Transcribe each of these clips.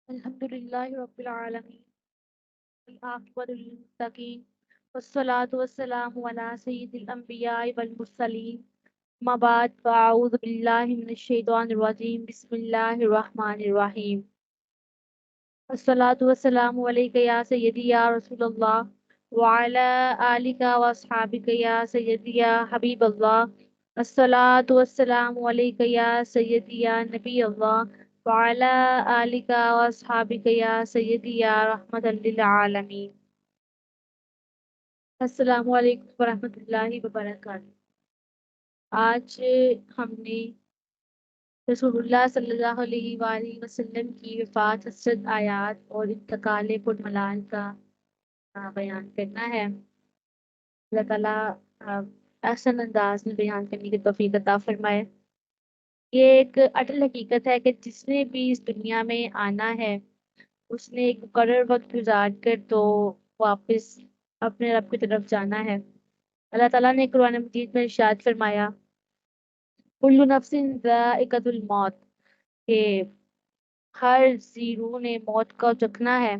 الحمدللہ رب العالمین والعاقبۃ للمتقین والصلاة والسلام علی سید الانبیاء والمرسلین اما بعد فاعوذ باللہ من الشیطان الرجیم بسم اللہ الرحمن الرحیم الصلاة والسلام علیک یا سیدی یا رسول اللہ وعلی آلک واصحابک یا سیدی یا حبیب اللہ الصلاة والسلام علیک یا سیدی یا نبی اللہ وعلی آلک واصحابک یا سیدی یا رحمت للعالمین۔ السلام علیکم ورحمۃ اللہ وبرکاتہ۔ آج ہم نے رسول اللہ صلی اللہ علیہ وآلہ وسلم کی وفات، حسرت آیات اور انتقال پرملال کا بیان کرنا ہے۔ اللہ تعالیٰ احسن انداز میں بیان کرنے کی توفیق عطا فرمائے۔ یہ ایک اٹل حقیقت ہے کہ جس نے بھی اس دنیا میں آنا ہے اس نے ایک مقرر وقت گزار کر تو واپس اپنے رب کی طرف جانا ہے۔ اللہ تعالیٰ نے قرآن مجید میں ارشاد فرمایا کل نفس ذائقۃ الموت، کہ ہر ذی روح نے موت کو چکھنا ہے۔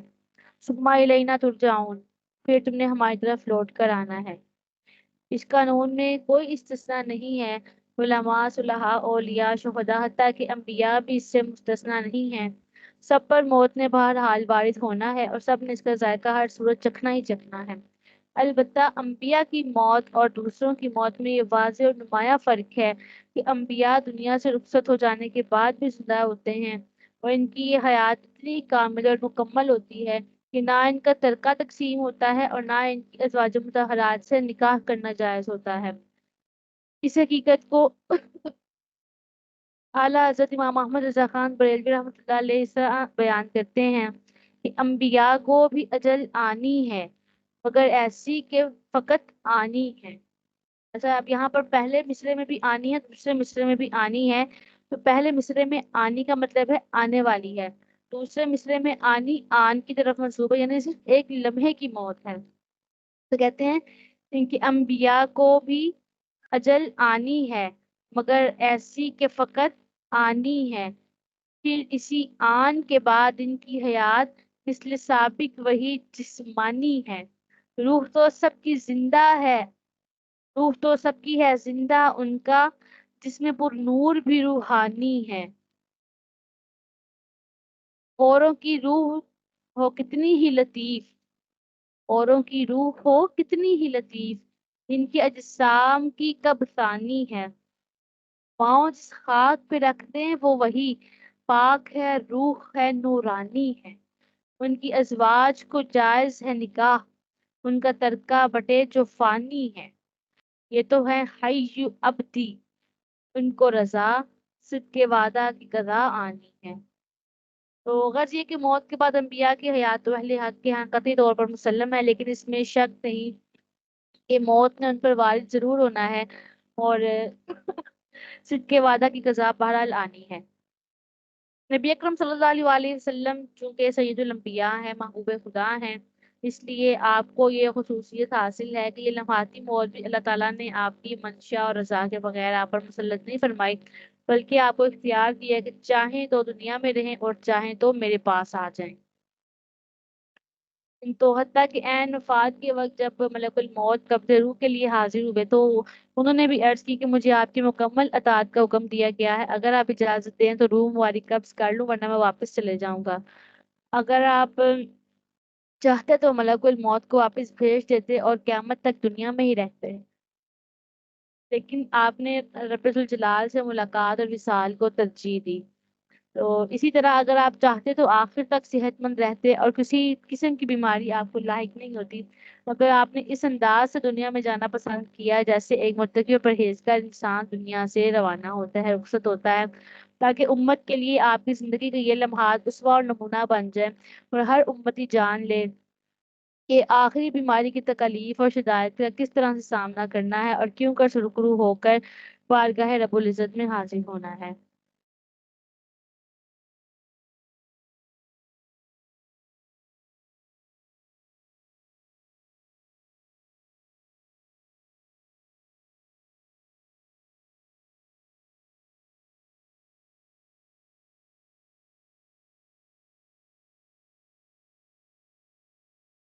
ثم الینا ترجعون، پھر تم نے ہماری طرف لوٹ کر آنا ہے۔ اس قانون میں کوئی استثناء نہیں ہے۔ علماء، صلحاء، اولیاء، شہداء، حتیٰ کہ انبیاء بھی اس سے مستثنیٰ نہیں ہیں۔ سب پر موت نے بہرحال وارد ہونا ہے اور سب نے اس کا ذائقہ ہر صورت چکھنا ہی چکھنا ہے۔ البتہ انبیاء کی موت اور دوسروں کی موت میں یہ واضح اور نمایاں فرق ہے کہ انبیاء دنیا سے رخصت ہو جانے کے بعد بھی زندہ ہوتے ہیں اور ان کی یہ حیات اتنی کامل اور مکمل ہوتی ہے کہ نہ ان کا ترکہ تقسیم ہوتا ہے اور نہ ان کی ازواج مطہرات سے نکاح کرنا جائز ہوتا ہے۔ اس حقیقت کو اعلیٰ حضرت امام احمد رضا خان بریلوی رحمۃ اللہ علیہ اس طرح بیان کرتے ہیں کہ انبیاء کو بھی اجل آنی ہے مگر ایسی کہ فقط آنی ہے۔ اچھا، اب یہاں پر پہلے مصرے میں بھی آنی ہے، دوسرے مصرے میں بھی آنی ہے۔ تو پہلے مصرے میں آنی کا مطلب ہے آنے والی ہے، دوسرے مصرے میں آنی آن کی طرف منسوب ہے، یعنی صرف ایک لمحے کی موت ہے۔ تو کہتے ہیں ان کی انبیاء کو بھی اجل آنی ہے مگر ایسی کہ فقط آنی ہے، پھر اسی آن کے بعد ان کی حیات مثل سابق وہی جسمانی ہے۔ روح تو سب کی زندہ ہے، روح تو سب کی ہے زندہ ان کا جس میں پر نور بھی روحانی ہے۔ اوروں کی روح ہو کتنی ہی لطیف، اوروں کی روح ہو کتنی ہی لطیف، ان کی اجسام کی کب ثانی ہے۔ پاؤں جس خاک پہ رکھتے ہیں وہ وہی پاک ہے، روح ہے نورانی ہے۔ ان کی ازواج کو جائز ہے نکاح، ان کا ترکہ بٹے جو فانی ہے۔ یہ تو ہے حی ابدی، ان کو رضا صدق کے وعدہ کی قضا آنی ہے۔ تو غرض یہ کہ موت کے بعد انبیاء کی حیات تو اہل حق کے ہاں قطعی طور پر مسلم ہے، لیکن اس میں شک نہیں کہ موت نے ان پر وارد ضرور ہونا ہے اور صدق کے وعدہ کی قضا بہرحال آنی ہے۔ نبی اکرم صلی اللہ علیہ وآلہ وسلم چونکہ سید الانبیاء ہیں، محبوب خدا ہیں، اس لیے آپ کو یہ خصوصیت حاصل ہے کہ یہ لمحاتی موت بھی اللہ تعالیٰ نے آپ کی منشا اور رضا کے بغیر آپ پر مسلط نہیں فرمائی، بلکہ آپ کو اختیار دیا کہ چاہیں تو دنیا میں رہیں اور چاہیں تو میرے پاس آ جائیں۔ تو حتیٰ کہ عین وفات کے وقت جب ملک الموت قبض روح کے لیے حاضر ہوئے تو انہوں نے بھی عرض کی کہ مجھے آپ کی مکمل اطاعت کا حکم دیا گیا ہے، اگر آپ اجازت دیں تو روح مبارک قبض کر لوں ورنہ میں واپس چلے جاؤں گا۔ اگر آپ چاہتے تو ملک الموت کو واپس بھیج دیتے اور قیامت تک دنیا میں ہی رہتے، لیکن آپ نے رب الجلال سے ملاقات اور وصال کو ترجیح دی۔ تو اسی طرح اگر آپ چاہتے تو آخر تک صحت مند رہتے اور کسی قسم کی بیماری آپ کو لاحق نہیں ہوتی، مگر آپ نے اس انداز سے دنیا میں جانا پسند کیا جیسے ایک متقی اور پرہیزگار انسان دنیا سے روانہ ہوتا ہے، رخصت ہوتا ہے، تاکہ امت کے لیے آپ کی زندگی کے یہ لمحات اسوہ اور نمونہ بن جائے اور ہر امتی جان لے کہ آخری بیماری کی تکالیف اور شدائد کا کس طرح سے سامنا کرنا ہے اور کیوں کر سرخرو ہو کر بارگاہ رب العزت میں حاضر ہونا ہے۔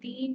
3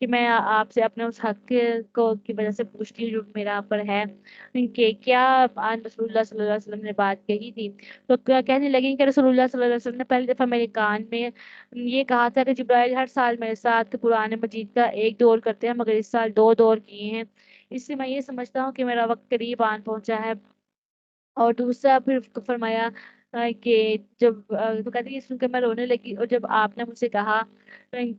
کہ میں آپ سے اپنے اس حق کو کی وجہ سے پوچھتی ہوں جو میرا پر ہے، کہ کیا آن رسول اللہ صلی اللہ علیہ وسلم نے بات کہی تھی؟ تو کہنے لگیں کہ رسول اللہ صلی اللہ علیہ وسلم نے پہلی دفعہ میرے کان میں یہ کہا تھا کہ جبرائیل ہر سال میرے ساتھ قرآن مجید کا ایک دور کرتے ہیں، مگر اس سال 2 دور کیے ہیں۔ اس سے میں یہ سمجھتا ہوں کہ میرا وقت قریب آن پہنچا ہے۔ اور دوسرا پھر فرمایا کہ جب تو کہتی ہے سن کر میں رونے لگی، اور جب آپ نے مجھ سے کہا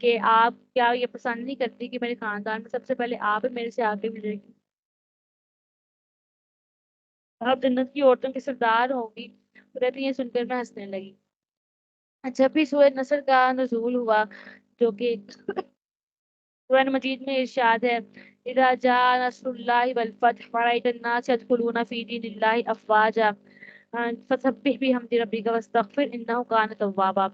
کہ آپ کیا یہ پسند نہیں کرتی کہ میرے خاندان میں سب سے پہلے آپ میرے سے آگے ملے گی، آپ جنت کی عورتوں کے سردار ہوں گی؟ تو کہتی ہے سن کر میں ہنسنے لگی۔ جب بھی سورہ نصر کا نزول ہوا، جو کہ قرآن مجید میں ارشاد ہے، اذا جاء نصر اللہ والفتح ورأيت الناس يدخلون في دين الله افواجا فسبح بحمد ربک واستغفر انہ کان توابا۔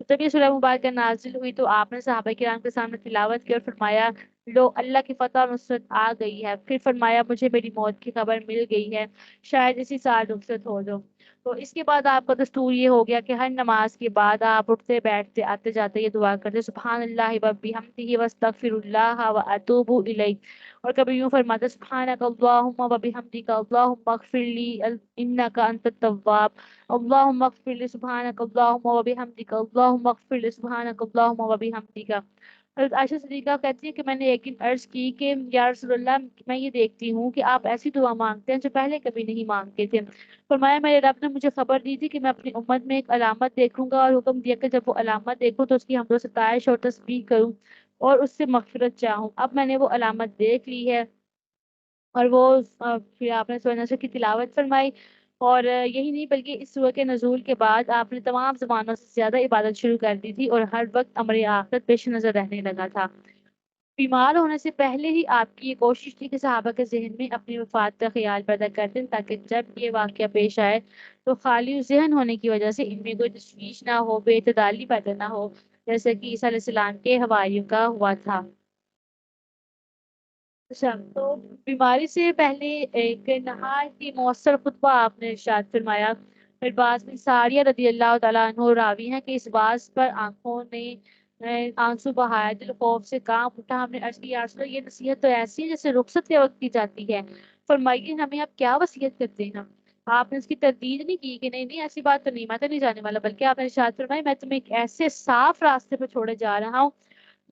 جب یہ سورہ مبارکہ نازل ہوئی تو آپ نے صحابہ کرام کے سامنے تلاوت کی اور فرمایا لو اللہ کی فتح اور نصرت آ گئی ہے۔ پھر فرمایا مجھے میری موت کی خبر مل گئی ہے، شاید اسی سال رخصت ہو جاؤ۔ تو اس کے بعد آپ کا دستور یہ ہو گیا کہ ہر نماز کے بعد آپ اٹھتے بیٹھتے آتے جاتے یہ دعا کرتے سبحان اللہ و بحمدہ واستغفر اللہ و اتوب الیہ، اور کبھی یوں فرماتے سبحانک اللہم و بحمدک اللہم اغفر لی انک انت التواب، اللہم اغفر لی سبحانک اللہم و بحمدک اللہم اغفر لی سبحانک اللہم و بحمدک۔ حضرت عائشہ صدیقہ کہتی ہیں کہ میں نے ایک دن عرض کی کہ یا رسول اللہ، میں یہ دیکھتی ہوں کہ آپ ایسی دعا مانگتے ہیں جو پہلے کبھی نہیں مانگتے تھے۔ فرمایا میرے رب نے مجھے خبر دی تھی کہ میں اپنی امت میں ایک علامت دیکھوں گا، اور حکم دیا کہ جب وہ علامت دیکھوں تو اس کی حمد و ستائش اور تسبیح کروں اور اس سے مغفرت چاہوں۔ اب میں نے وہ علامت دیکھ لی ہے، اور وہ پھر آپ نے سورہ نصر کی تلاوت فرمائی، اور یہی نہیں بلکہ اس سورہ کے نزول کے بعد آپ نے تمام زبانوں سے زیادہ عبادت شروع کر دی تھی، اور ہر وقت امر آخرت پیش نظر رہنے لگا تھا۔ بیمار ہونے سے پہلے ہی آپ کی یہ کوشش تھی کہ صحابہ کے ذہن میں اپنی وفات کا خیال پیدا کرتے تاکہ جب یہ واقعہ پیش آئے تو خالی ذہن ہونے کی وجہ سے ان میں کوئی تشویش نہ ہو، بے اعتدالی پیدا نہ ہو، جیسے کہ عیسیٰ علیہ السلام کے حواریوں کا ہوا تھا۔ اچھا، تو بیماری سے پہلے ایک نہایت ہی مؤثر خطبہ آپ نے ارشاد فرمایا۔ پھر بعض میں ساریہ رضی اللہ تعالیٰ عنہ راوی ہیں کہ اس باز پر آنکھوں نے آنسو بہایا، دل خوف سے کانپ اٹھا۔ ہم نے عرض کی یا رسول اللہ، یہ نصیحت تو ایسی ہے جیسے رخصت کے وقت کی جاتی ہے، فرمائیے ہمیں آپ کیا وصیت کرتے ہیں؟ آپ نے اس کی تردید نہیں کی کہ نہیں نہیں ایسی بات تو نہیں، میں تو نہیں جانے والا، بلکہ آپ نے ارشاد فرمایا میں تمہیں ایک ایسے صاف راستے پہ چھوڑے جا رہا ہوں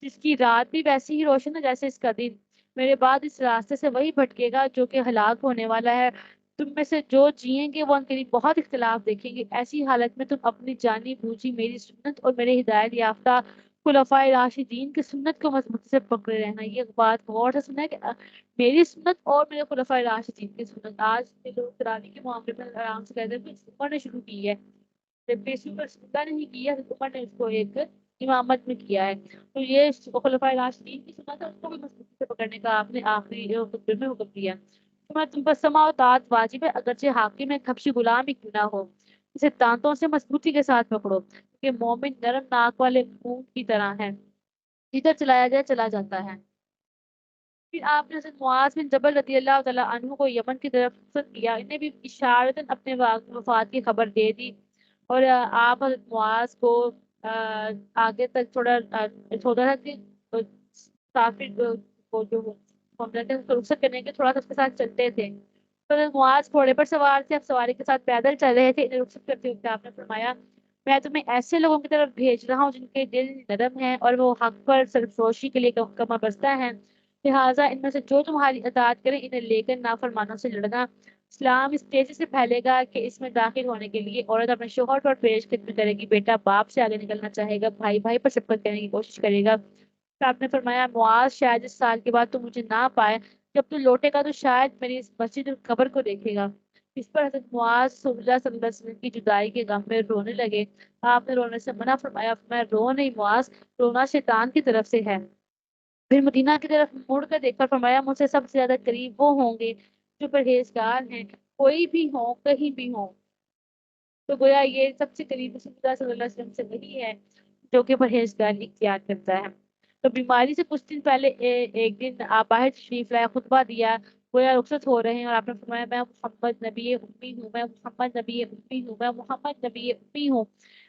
جس کی رات بھی ویسی ہی روشن ہے جیسے اس کا دن، میرے بعد اس راستے سے وہی بھٹکے گا جو کہ ہلاک ہونے والا ہے۔ تم میں سے جو جئیں گے وہ ان کے لیے بہت اختلاف دیکھیں گے، ایسی حالت میں تم اپنی جانی بوجھی میری سنت اور میرے ہدایت یافتہ خلفائے راشدین کی سنت کو مضبوطی سے پکڑے رہنا۔ یہ بات غور سے سنا ہے کہ میری سنت اور میرے خلفائے راشدین کی سنت، آج کے لوگ تراویح کے معاملے میں آرام سے کہتے ہیں کہ عمر نے شروع کی ہے، بیسو پر سنت نہیں کی ہے، عمر نے اس کو ایک امامت میں کیا ہے۔ تو یہ خلفائے راشدین کی سنت ہے، اس کو بھی مضبوطی سے پکڑنے کا آپ نے آخری خطبے میں حکم دیا۔ تو میں تم پر سماع و طاعت واجب ہے، اگرچہ حاکم ایک حبشی غلام ہی کیوں نہ ہو، اسے دانتوں سے مضبوطی کے ساتھ پکڑو، کہ مومن نرم ناک والے اونٹ کی طرح ہے، جدھر چلایا جائے چلا جاتا ہے۔ پھر آپ نے حضرت معاذ بن جبل رضی اللہ تعالیٰ عنہ کو یمن کی طرف رخصت کیا، انہیں بھی اشارتاً اپنے وفات کی خبر دے دی، اور آپ حضرت معاذ کو آگے تک چھوڑا تھا کہ کافر کو جو رخصت کرنے کے تھوڑا سا اس کے ساتھ چلتے تھے، تو حضرت معاذ گھوڑے پر سوار تھے، اب سواری کے ساتھ پیدل چل رہے تھے، انہیں رخصت کرتے ہوئے آپ نے فرمایا میں تمہیں ایسے لوگوں کی طرف بھیج رہا ہوں جن کے دل نرم ہیں اور وہ حق پر سرفروشی کے لیے کمر بستہ ہیں، لہٰذا ان میں سے جو تمہاری اطاعت کرے انہیں لے کر نافرمانوں سے لڑنا۔ اسلام اس تیزی سے پھیلے گا کہ اس میں داخل ہونے کے لیے عورت اپنے شوہر پر پیش خدمت کرے گی، بیٹا باپ سے آگے نکلنا چاہے گا، بھائی بھائی پر شفقت کرنے کی کوشش کرے گا۔ تو آپ نے فرمایا معاذ شاید اس سال کے بعد تو مجھے نہ پائے، جب تو لوٹے گا تو شاید میری اس مسجد قبر کو دیکھے گا۔ اس پر حضرت معاذ رسول اللہ صلی اللہ علیہ وسلم کی جدائی کے غم میں رونے لگے، آپ نے رونے سے منع فرمایا، میں رو نہیں معاذ، رونا شیطان کی طرف سے ہے۔ پھر مدینہ کی طرف مڑ کر دیکھ کر فرمایا مجھ سے سب سے زیادہ قریب وہ ہوں گے جو پرہیزگار ہیں، کوئی بھی ہوں کہیں بھی ہوں۔ تو گویا یہ سب سے قریب رسول اللہ صلی اللہ علیہ وسلم سے وہی ہے جو کہ پرہیزگاری اختیار کرتا ہے۔ تو بیماری سے کچھ دن پہلے ایک دن آپ باہر تشریف لائے، خطبہ دیا، گویا رخصت ہو رہے ہیں، اور آپ نے فرمایا میں محمد نبی امی ہوں، میں محمد نبی امی ہوں، میں محمد نبی امی ہوں۔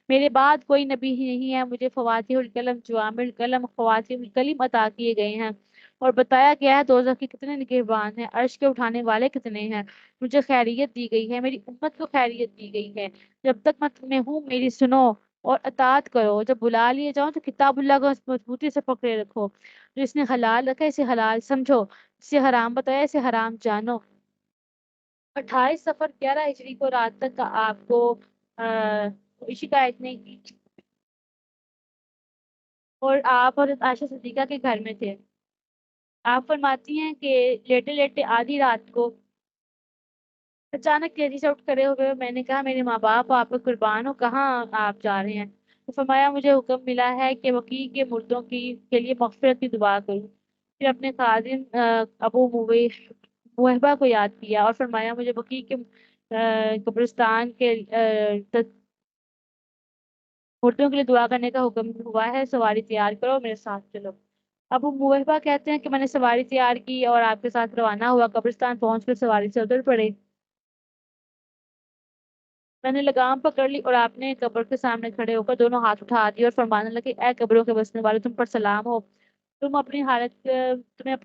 میرے بعد کوئی نبی ہی نہیں ہے، مجھے فواتح الکلم، جوامع الکلم، خواتم الکلم عطا کیے گئے ہیں، اور بتایا گیا ہے دوزخ کے کتنے نگہبان ہیں، عرش کے اٹھانے والے کتنے ہیں، مجھے خیریت دی گئی ہے، میری امت کو خیریت دی گئی ہے، جب تک میں تمہیں ہوں میری سنو اور اطاعت کرو، جب بلا لیے جاؤ تو کتاب اللہ کو مضبوطی سے پکڑے رکھو، جو اس نے حلال رکھا اسے حلال سمجھو، اسے حرام بتایا اسے حرام جانو۔ 28 صفر 11 ہجری کو رات تک کا آپ کو کوئی شکایت نہیں کی، اور آپ حضرت عائشہ صدیقہ کے گھر میں تھے۔ آپ فرماتی ہیں کہ لیٹے لیٹے آدھی رات کو اچانک تیزی سے اٹھ کھڑے ہوئے، میں نے کہا میرے ماں باپ آپ پر قربان ہو، کہاں آپ جا رہے ہیں؟ تو فرمایا مجھے حکم ملا ہے کہ وکیع کے مردوں کے لیے مغفرت کی دعا کروں۔ پھر اپنے خادم ابو موہبہ کو یاد کیا اور فرمایا مجھے وکیع کے قبرستان کے مردوں کے لیے دعا کرنے کا حکم ہوا ہے، سواری تیار کرو میرے ساتھ چلو۔ ابو موہبہ کہتے ہیں کہ میں نے سواری تیار کی اور آپ کے ساتھ روانہ ہوا، قبرستان پہنچ کر سواری سے اتر پڑے، میں نے لگام پکڑ لی اور آپ نے قبر کے سامنے کھڑے ہو کر دونوں ہاتھ اٹھا دیے اور فرمانے لگے اے قبروں کے بسنے والے، تم پر سلام ہو، تمہیں اپنی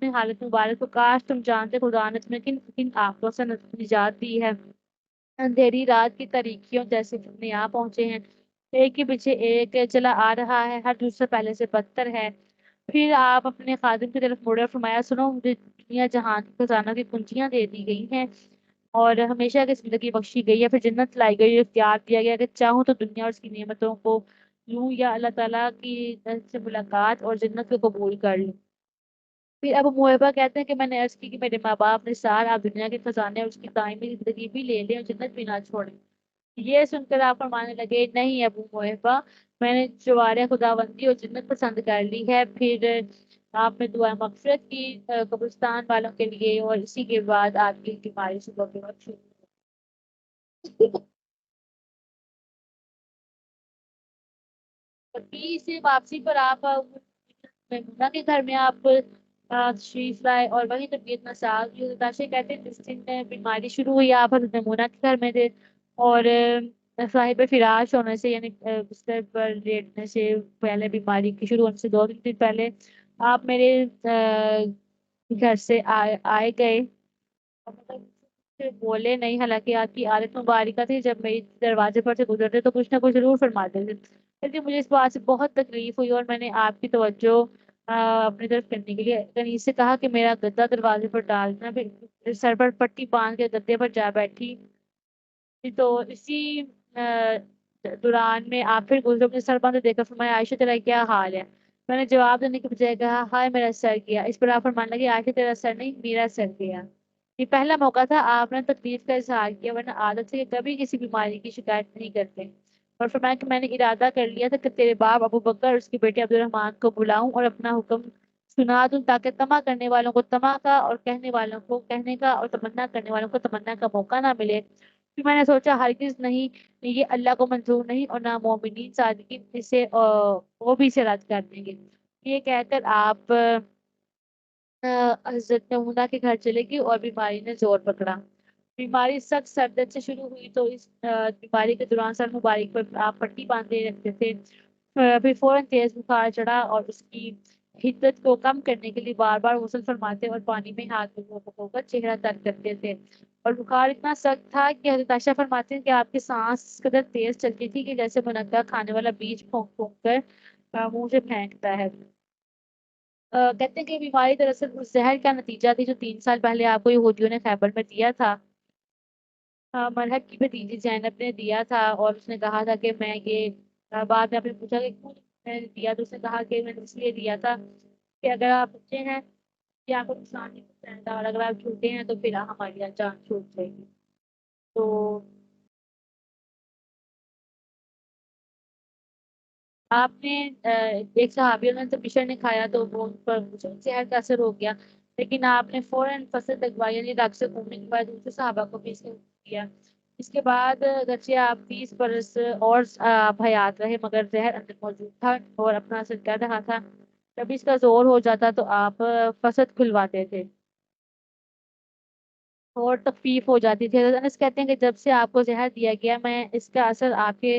حالت مبارک کو، کاش تم جانتے خدا نے تمہیں کن کن آفتوں سے نجات دی ہے، اندھیری رات کی تاریکیوں جیسے فتنے آ پہنچے ہیں، ایک کے پیچھے ایک چلا آ رہا ہے، ہر دوسرے پہلے سے بدتر ہے۔ پھر آپ اپنے خادم کی طرف مڑے اور فرمایا سنو، مجھے دنیا جہان کے خزانوں کی کنجیاں دے دی گئی ہیں اور ہمیشہ کی زندگی بخشی گئی ہے، پھر جنت لائی گئی، اختیار دیا گیا کہ چاہوں تو دنیا اور اس کی نعمتوں کو لوں یا اللہ تعالیٰ کی سے ملاقات اور جنت کو قبول کر لوں۔ پھر ابو محبہ کہتے ہیں کہ میں نے عرض کی کہ میرے ماں باپ نے سار آپ دنیا کے خزانے اور اس کی دائمی زندگی بھی لے لیں اور جنت بھی نہ چھوڑیں۔ یہ سن کر آپ فرمانے لگے نہیں ابو محبہ، میں نے جوار خداوندی اور جنت پسند کر لی ہے۔ پھر آپ نے دعا مغفرت کی قبرستان والوں کے لیے، اور اسی کے بعد آپ کی بیماری صبح کے وقت شروع ہوئی۔ کبھی سے واپسی پر آپ میمونہ کے گھر میں آپ تشریف لائے اور وہی طبیعت ناساز ہوئی، نتاشا کہتے ہیں جس دن بیماری شروع ہوئی آپ حضرت میمونہ کے گھر میں تھے، اور صاحب فراش ہونے سے یعنی بستر پر لیٹنے سے پہلے، بیماری کی شروع ہونے سے 2 دن پہلے آپ میرے گھر سے آئے گئے، بولے نہیں، حالانکہ آپ کی عادت مبارکہ تھی جب میری دروازے پر سے گزرتے تو کچھ نہ کچھ ضرور فرماتے تھے، لیکن مجھے اس بات سے بہت تکلیف ہوئی اور میں نے آپ کی توجہ اپنی طرف کرنے کے لیے کنیز سے کہا کہ میرا گدا دروازے پر ڈالنا، پھر سر پر پٹی باندھ کے گدے پر جا بیٹھی، تو اسی دوران میں آپ پھر گزرے، مجھے سر باندھے دیکھا، فرمایا عائشہ تیرا کیا حال ہے؟ میں نے جواب دینے کے بجائے کہا ہائے میرا سر گیا، اس پر آپ فرمانے لگے عائشہ تیرا سر نہیں میرا سر گیا۔ یہ پہلا موقع تھا آپ نے تکلیف کا اظہار کیا، ورنہ عادت سے کبھی کسی بیماری کی شکایت نہیں کرتے، اور فرمایا کہ میں نے ارادہ کر لیا تھا کہ تیرے باپ ابو بکر اور اس کے بیٹے عبدالرحمان کو بلاؤں اور اپنا حکم سنا دوں، تاکہ طمع کرنے والوں کو طمع کا اور کہنے والوں کو کہنے کا اور تمنا کرنے والوں کو تمنا کا موقع نہ ملے۔ پھر میں نے سوچا ہرگز نہیں، یہ اللہ کو منظور نہیں، اور نہ مومنین صادقین اسے وہ بھی اسے رد کر دیں گے۔ یہ کہہ کر آپ حضرت میمونہ کے گھر چلے گی اور بیماری نے زور پکڑا، بیماری سخت سردرد سے شروع ہوئی، تو اس بیماری کے دوران سر مبارک پر آپ پٹی باندھے رکھتے تھے، پھر فوراً تیز بخار چڑھا اور اس کی حدت کو کم کرنے کے لیے بار بار غسل فرماتے اور پانی میں ہاتھ دھو کر چہرہ تر کرتے تھے، اور بخار اتنا سخت تھا کہ حضرت عائشہ فرماتے ہیں کہ آپ کی سانس اس قدر تیز چلتی تھی کہ جیسے منقع کھانے والا بیج پھونک پھونک کر منہ سے پھینکتا ہے۔ کہتے ہیں کہ بیماری دراصل اس زہر کا نتیجہ تھی جو 3 سال پہلے آپ کو یہودیوں نے خیبر میں دیا تھا، مرحب کی بھتیجی زینب نے دیا تھا، اور اس نے کہا تھا کہ میں یہ بعد میں آپ نے پوچھا کہ کیوں میں نے دیا، تو اس نے کہا کہ میں نے اس لیے دیا تھا کہ اگر آپ بچے ہیں کہ آپ کو نقصان نہیں پہنچائے گا، اور اگر آپ چھوٹے ہیں تو پھر ہماری جان چھوٹ جائے گی۔ تو آپ نے ایک صحابیوں نے تو مشر نے کھایا تو وہ ان پر زہر کا اثر ہو گیا، لیکن آپ نے فوراً فصل لگوائی، یعنی رات سے گھومنے کے بعد دوسرے صحابہ کو بھی اس نے دیا۔ اس کے بعد اگرچہ آپ 20 برس اور آپ حیات رہے، مگر زہر اندر موجود تھا اور اپنا اثر کر رہا تھا، جب اس کا زور ہو جاتا تو آپ فصل کھلواتے تھے اور تخفیف ہو جاتی تھی۔ حضرت انس کہتے ہیں کہ جب سے آپ کو زہر دیا گیا، میں اس کا اثر آپ کے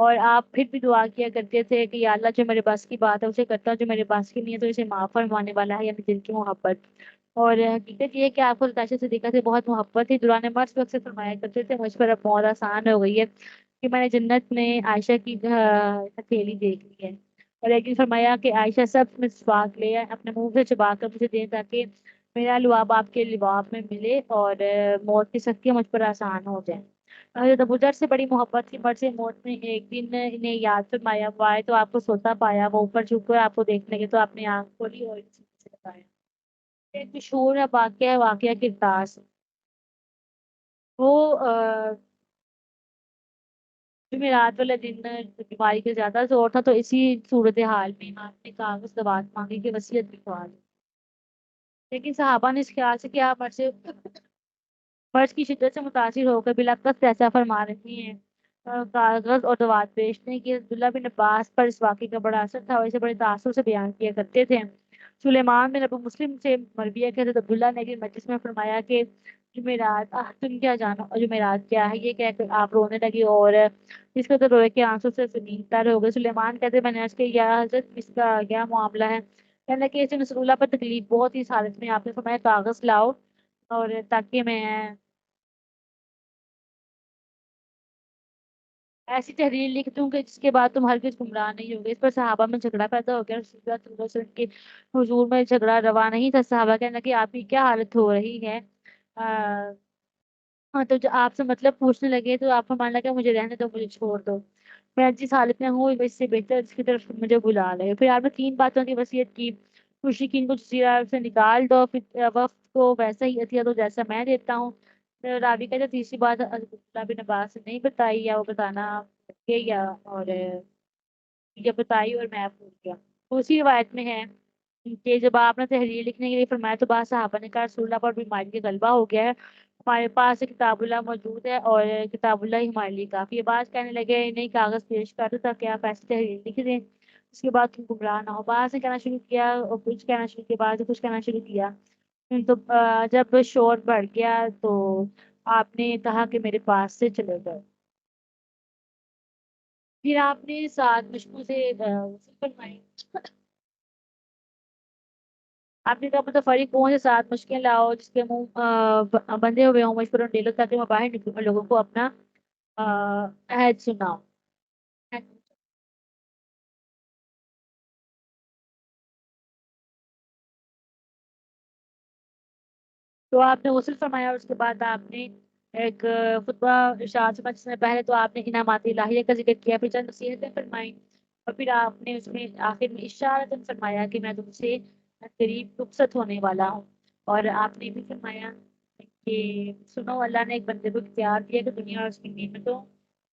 اور آپ پھر بھی دعا کیا کرتے تھے کہ یا اللہ جو میرے بس کی بات ہے اسے کرتا ہوں، جو میرے بس کی نہیں ہے تو اسے معاف فرمانے والا ہے، یعنی دل کی محبت۔ اور حقیقت یہ ہے کہ آپ کو عائشہ صدیقہ سے بہت محبت تھی، دوران مرض وقت سے فرمایا کرتے تھے مجھ پر اب موت آسان ہو گئی ہے کہ میں نے جنت میں عائشہ کی ہتھیلی دیکھ لی ہے۔ اور ایک دن فرمایا کہ عائشہ سب مسواک لے آئے، اپنے منہ سے چبا کر مجھے دیں تاکہ میرا لعاب آپ کے لباس میں ملے اور موت کی سختی مجھ پر آسان ہو جائے۔ حضرت ابوذر سے بڑی محبت تھی، مرض موت میں ایک دن انہیں یاد فرمایا ہوا ہے تو آپ کو سوتا پایا، وہ اوپر جھک کر آپ کو دیکھنے لگے تو آپ نے آنکھ کھولی اور سے بتایا۔ ایک مشہور واقعہ ہے، واقعہ کردار سے۔ وہ جمعرات والے دن بیماری کا زیادہ زور تھا تو اسی صورتحال میں آپ نے کاغذ دبات مانگی کہ وصیت لکھوا دیں، لیکن صحابہ نے اس خیال سے کہ آپ مرض کی شدت سے متاثر ہو کر بلاقصد ایسا فرما رہی ہیں کاغذ اور دوات بیچنے کی عبداللہ بن عباس پر اس واقعے کا بڑا اثر تھا اور اسے بڑے تاثر سے بیان کیا کرتے تھے۔ سلیمان بن ابو مسلم سے مروی ہے کہ حضرت عبداللہ نے ایک مجلس میں فرمایا کہ جمعرات تم کیا جانو اور جمعرات کیا ہے، یہ کہہ کر آپ رونے لگی اور جس کو تو روئے کے آنسو سے زمین تر ہو گئے۔ سلیمان کہتے میں نے عرض کیا یا حضرت اس کا کیا معاملہ ہے؟ کہنے لگے اسے نصر اللہ پر تکلیف بہت ہی، اس حالت میں آپ نے فرمایا کاغذ لاؤ اور تاکہ میں ایسی تحریر لکھ دوں کہ جس کے بعد تم ہرگز گمراہ نہیں ہوگے۔ اس پر صحابہ میں جھگڑا پیدا ہو گیا، رسول اللہ صلی اللہ علیہ وسلم کے حضور میں جھگڑا روا نہیں تھا۔ صحابہ کہنے لگے آپ کی کیا حالت ہو رہی ہے؟ ہاں تو جو آپ سے مطلب پوچھنے لگے تو آپ فرمانے لگے مجھے رہنے دو، مجھے چھوڑ دو، میں جس حالت میں ہوں اس سے بہتر اس کی طرف مجھے بلا لے۔ پھر آپ نے تین باتوں کی وصیت کی، مشرکین کو جزیرہ عرب سے نکال دو، پھر وقت کو ویسا ہی عطیہ دو جیسا میں دیتا ہوں۔ راوی کہتے ہیں تیسری بات عبداللہ بن عباس نے نہیں بتائی یا وہ بتانا کہ یا اور یہ بتائی اور میں بھول گیا۔ اسی روایت میں ہے کہ جب آپ نے تحریر لکھنے کے لیے فرمایا تو بعض صحابہ نے کہا رسول اللہ پر بیماری کا غلبہ ہو گیا ہے، ہمارے پاس کتاب اللہ موجود ہے اور کتاب اللہ ہی ہمارے لیے کافی ہے۔ بعض کہنے لگے نہیں کاغذ پیش کر دو تاکہ آپ ایسی تحریر لکھ دیں اس کے بعد تم گمراہ نہ ہو۔ بعض نے کہنا شروع کیا اور کچھ کہنا شروع کیا، بعض نے کچھ کہنا شروع کیا تو جب شور بڑھ گیا تو آپ نے کہا کہ میرے پاس سے چلے گئے۔ پھر آپ نے سات مشکوں سے وصول فرمائی۔ آپ نے کہا متفرق کون سے سات مشکیں لاؤ جس کے منہ بندے ہوئے ہوں مجھ پر ان ڈیلو تاکہ میں باہر نکلوں اور لوگوں کو اپنا عہد سناؤ۔ تو آپ نے غسل فرمایا اور اس کے بعد آپ نے ایک خطبہ ارشاد فرمایا جس میں پہلے تو آپ نے انعامات الہیہ کا ذکر کیا، پھر چند نصیحتیں فرمائی اور پھر آپ نے اس میں آخر میں اشارتاً فرمایا کہ میں تم سے قریب رخصت ہونے والا ہوں۔ اور آپ نے بھی فرمایا کہ سنو اللہ نے ایک بندے کو اختیار دیا کہ دنیا اور اس کی نعمتوں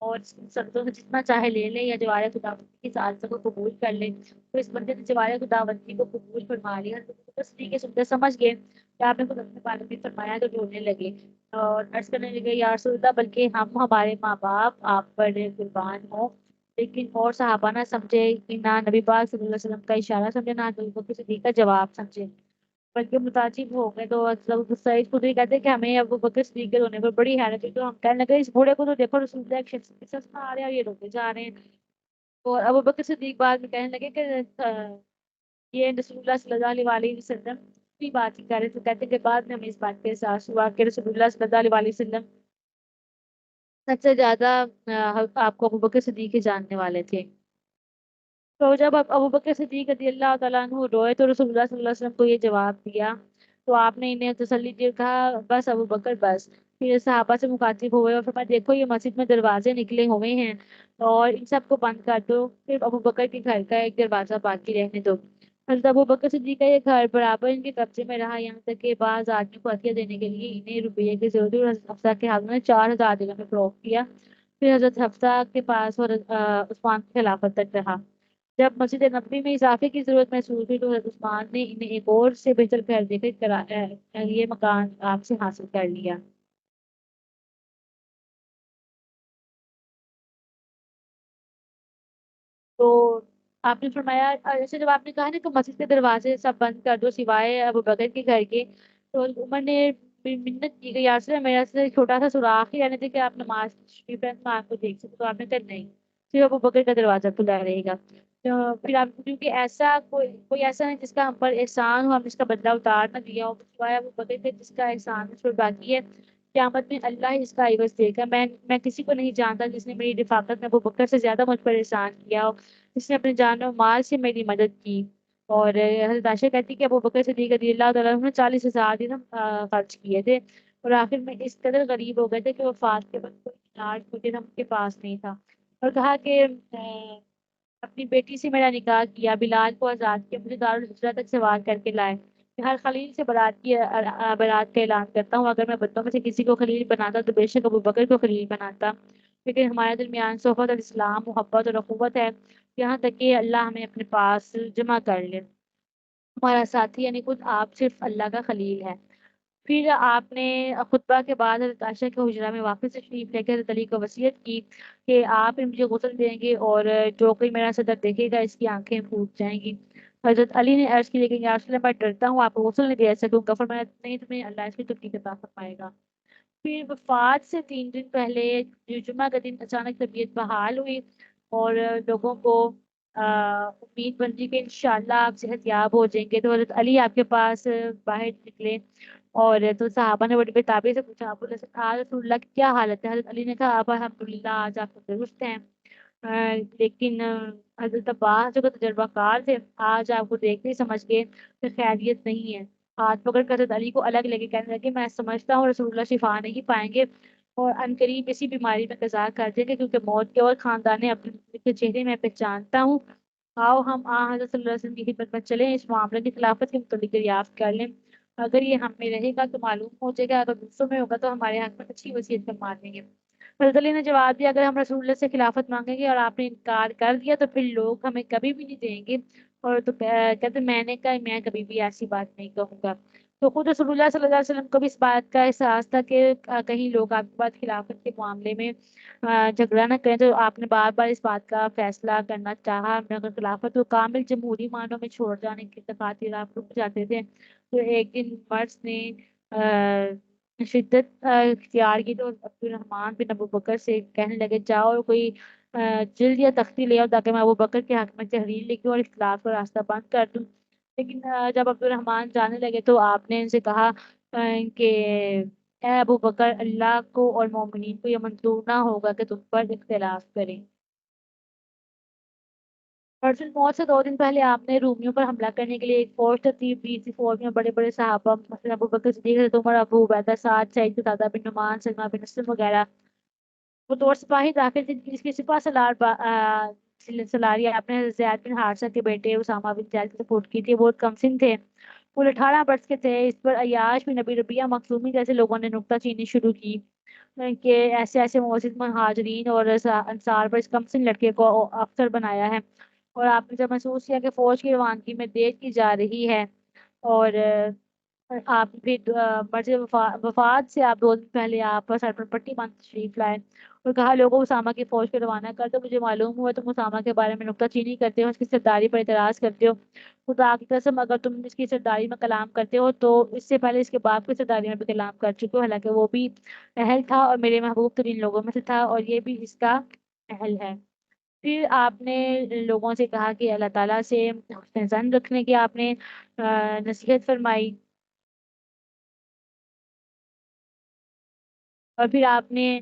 اور سبزوں سے جتنا چاہے لے لے یا جوار خداوندی کی سازشوں کو قبول کر لے، تو اس بندے نے جوار خداوندی کو قبول فرما لیا تو اس طریقے سے سمجھ گئے کہ آپ نے خود اپنے بارے میں فرمایا تو ڈھونڈنے لگے اور عرض کرنے لگے یا رسول اللہ بلکہ ہم ہمارے ماں باپ آپ پر قربان ہوں، لیکن اور صحابہ نہ سمجھے کہ نہ نبی پاک صلی اللہ علیہ وسلم کا اشارہ سمجھے نہ ابو بکر صدیق کا جواب سمجھے، بلکہ متعجب ہو گئے۔ تو سعید خدری کہتے ہیں کہ ہمیں ابو بکر صدیق کے رونے پر بڑی حیرت ہوئی تو ہم کہنے لگے اس بوڑھے کو تو دیکھو رسول اللہ ایک شخص کے ساتھ آ رہے ہیں اور یہ روتے جا رہے ہیں۔ اور ابو بکر صدیق بعد میں کہنے لگے کہ یہ رسول اللہ صلی اللہ علیہ وسلم کی بات ہی کر رہے، تو کہتے ہیں کہ بعد میں ہمیں اس بات کا احساس ہوا کہ رسول اللہ صلی اللہ علیہ وسلم سب سے زیادہ آپ کو ابو بکر صدیق کے جاننے والے تھے۔ تو جب ابو بکر صدیق رضی اللہ تعالیٰ عنہ روئے تو رسول اللہ صلی اللہ علیہ وسلم کو یہ جواب دیا تو آپ نے انہیں تسلی دی، کہا بس ابو بکر بس۔ پھر صحابہ سے مخاطب ہوئے اور فرمایا دیکھو یہ مسجد میں دروازے نکلے ہوئے ہیں اور ان سب کو بند کر دو، صرف ابو بکر کے گھر کا ایک دروازہ باقی رہنے دو۔ حضرت ابو بکر صدیق کا یہ گھر برابر ان کے قبضے میں رہا، یہاں تک کہ بعض آدمی کو عطیہ دینے کے لیے انہیں روپیے کی ضرورت ہوئی اور حضرت حفصہ کے ہاتھ میں 4,000 درہم میں فروخت کیا۔ پھر حضرت حفصہ کے پاس اور عثمان کی خلافت تک رہا۔ جب مسجد نبوی میں اضافے کی ضرورت محسوس ہوئی تو حضرت عثمان نے انہیں ایک اور سے بہتر گھر دے کر یہ مکان آپ سے حاصل کر لیا۔ تو آپ نے فرمایا جیسے جب آپ نے کہا نا کہ مسجد کے دروازے سب بند کر دو سوائے ابو بکر کے گھر کے، تو عمر نے منت کی کہ یا رسول اللہ میرا سے چھوٹا سا سوراخ ہی رہنے تھے کہ آپ نماز شریف میں آپ کو دیکھ سکتے، تو آپ نے کہا نہیں، پھر ابو بکر کا دروازہ کھلا رہے گا۔ تو پھر آپ، کیونکہ ایسا کوئی کوئی ایسا ہے جس کا ہم پر احسان ہو، ہم اس کا بدلہ اتار نہ دیا ہو، سوائے ابو بکر کے جس کا احسان اس پر باقی ہے۔ قیامت میں اللہ ہی اس کا عوض دے گا۔ میں کسی کو نہیں جانتا جس نے میری رفاقت میں ابو بکر سے زیادہ مجھ پر احسان کیا ہو، جس نے اپنے جان و مال سے میری مدد کی۔ اور حضرت عائشہ کہتی کہ ابو بکر صدیق رضی اللہ تعالیٰ عنہ نے 40,000 درہم خرچ کیے تھے، اور آخر میں اس قدر غریب ہو گئے تھے کہ وفات کے بعد کوئی علاج کوئی درہم کے پاس نہیں تھا۔ اور کہا کہ اپنی بیٹی سے میرا نکاح کیا، بلال کو آزاد کیا، مجھے دارالحجرہ تک سوار کر کے لائے۔ میں ہر خلیل سے برات کا اعلان کرتا ہوں، اگر میں بندوں میں سے کسی کو خلیل بناتا تو بے شک ابو بکر کو خلیل بناتا، لیکن ہمارے درمیان صحبت اور اسلام، محبت اور اخوت ہے، یہاں تک کہ اللہ ہمیں اپنے پاس جمع کر لے۔ ہمارا ساتھی یعنی خود آپ صرف اللہ کا خلیل ہے۔ پھر آپ نے خطبہ کے بعد حضرت عائشہ کے حجرہ میں واپس تشریف لے کے حضرت علی کو وصیت کی کہ آپ مجھے غسل دیں گے، اور جو کوئی میرا صدر دیکھے گا اس کی آنکھیں پھوٹ جائیں گی۔ حضرت علی نے عرض کی لیکن یا رسول اللہ میں ڈرتا ہوں آپ کو غسل نہیں دے سکوں گا، فرمایا نہیں، تمہیں اللہ اس کی توفیق عطا فرمائے گا۔ پھر وفات سے 3 دن پہلے جمعہ کا دن اچانک طبیعت بحال ہوئی، اور لوگوں کو امید بنتی کہ انشاءاللہ آپ صحت یاب ہو جائیں گے۔ تو حضرت علی آپ کے پاس باہر نکلے، اور تو صحابہ نے بڑی بے سے پوچھا آپ رسول اللہ کی کیا حالت ہے؟ حضرت علی نے کہا اب الحمدللہ آج آپ درست ہیں، لیکن حضرت عباس جو کہ تجربہ کار تھے آج آپ کو دیکھ کے سمجھ گئے کہ خیریت نہیں ہے۔ ہاتھ پکڑ کر حضرت علی کو الگ لے کے کہنے لگے میں سمجھتا ہوں رسول اللہ شفا نہیں پائیں گے، اور عنقریب اسی بیماری میں قضا کر دیں گے، کیونکہ موت کے اور خاندان اپنے کے چہرے میں پہچانتا ہوں۔ آؤ ہم حضرت صلی اللہ علیہ وسلم کی خدمت میں چلیں، اس معاملے کی خلافت کے متعلق دریافت کر لیں، اگر یہ ہم میں رہے گا تو معلوم ہو جائے گا، اگر دوسروں میں ہوگا تو ہمارے حق میں اچھی وصیت فرما دیں گے۔ حضرت علی نے جواب دیا اگر ہم رسول اللہ سے خلافت مانگیں گے اور آپ نے انکار کر دیا تو پھر لوگ ہمیں کبھی بھی نہیں دیں گے، اور تو کہتے میں نے کہا میں کبھی بھی ایسی بات نہیں کہوں گا۔ تو خود رسول اللہ صلی اللہ علیہ وسلم کو بھی اس بات کا احساس تھا کہ کہیں لوگ آپ کے بعد خلافت کے معاملے میں جھگڑا نہ کریں، تو آپ نے بار بار اس بات کا فیصلہ کرنا چاہا۔ اگر خلافت کو کامل جمہوری معنوں میں چھوڑ جانے کے اتفاقی آپ رک جاتے تھے، تو ایک دن مرض نے شدت اختیار کی تو عبد الرحمن بن ابو بکر سے کہنے لگے جاؤ اور کوئی جلد یا تختی لے آؤ تاکہ میں ابو بکر کے حق میں تحریر لکھوں اور اختلاف کا راستہ بند کر دوں۔ لیکن جب عبد الرحمن جانے لگے تو آپ نے ان سے کہا کہ اے ابو بکر، اللہ کو اور مومنین کو یہ منظور نہ ہوگا کہ تم پر اختلاف کریں۔ ارجن موت سے 2 دن پہلے آپ نے رومیوں پر حملہ کرنے کے لیے ایک فوج ترتیب دی۔ اسی فوج میں بڑے بڑے صحابہ مثلا ابو بکر صدیق، حضرت عمر، ابو عبیدہ، سعد، سعید قتادہ بن نعمان، سلمہ بن اسلم وغیرہ۔ وہ 2 سپاہی داخل تھے جس کی سپاہ سلاری آپ نے حضرت زید بن حارثہ کے بیٹے اسامہ بن زید کی سپورٹ کی تھی، بہت کم سن تھے، وہ 18 برس کے تھے۔ اس پر عیاش بن نبی ربیعہ مخزومی جیسے لوگوں نے نکتہ چینی شروع کی کہ ایسے ایسے معزز مہاجرین اور انصار پر اس کم سن لڑکے کو افسر بنایا ہے، اور آپ نے جب محسوس کیا کہ فوج کی روانگی میں دیر کی جا رہی ہے، اور آپ پھر مرض وفات سے آپ 2 دن پہلے آپ سر پر پٹی باندھ تشریف لائے اور کہا لوگوں اسامہ کی فوج کو روانہ کر دو، مجھے معلوم ہوا تم اسامہ کے بارے میں نکتہ چینی کرتے ہو، اس کی سرداری پر اعتراض کرتے ہو، خدا کی قسم اگر تم اس کی سرداری میں کلام کرتے ہو تو اس سے پہلے اس کے باپ کی سرداری میں بھی کلام کر چکے ہو، حالانکہ وہ بھی اہل تھا اور میرے محبوب ترین لوگوں میں سے تھا، اور یہ بھی اس کا اہل ہے۔ پھر آپ نے لوگوں سے کہا کہ اللہ تعالیٰ سے حسن ظن رکھنے کی آپ نے نصیحت فرمائی، اور پھر آپ نے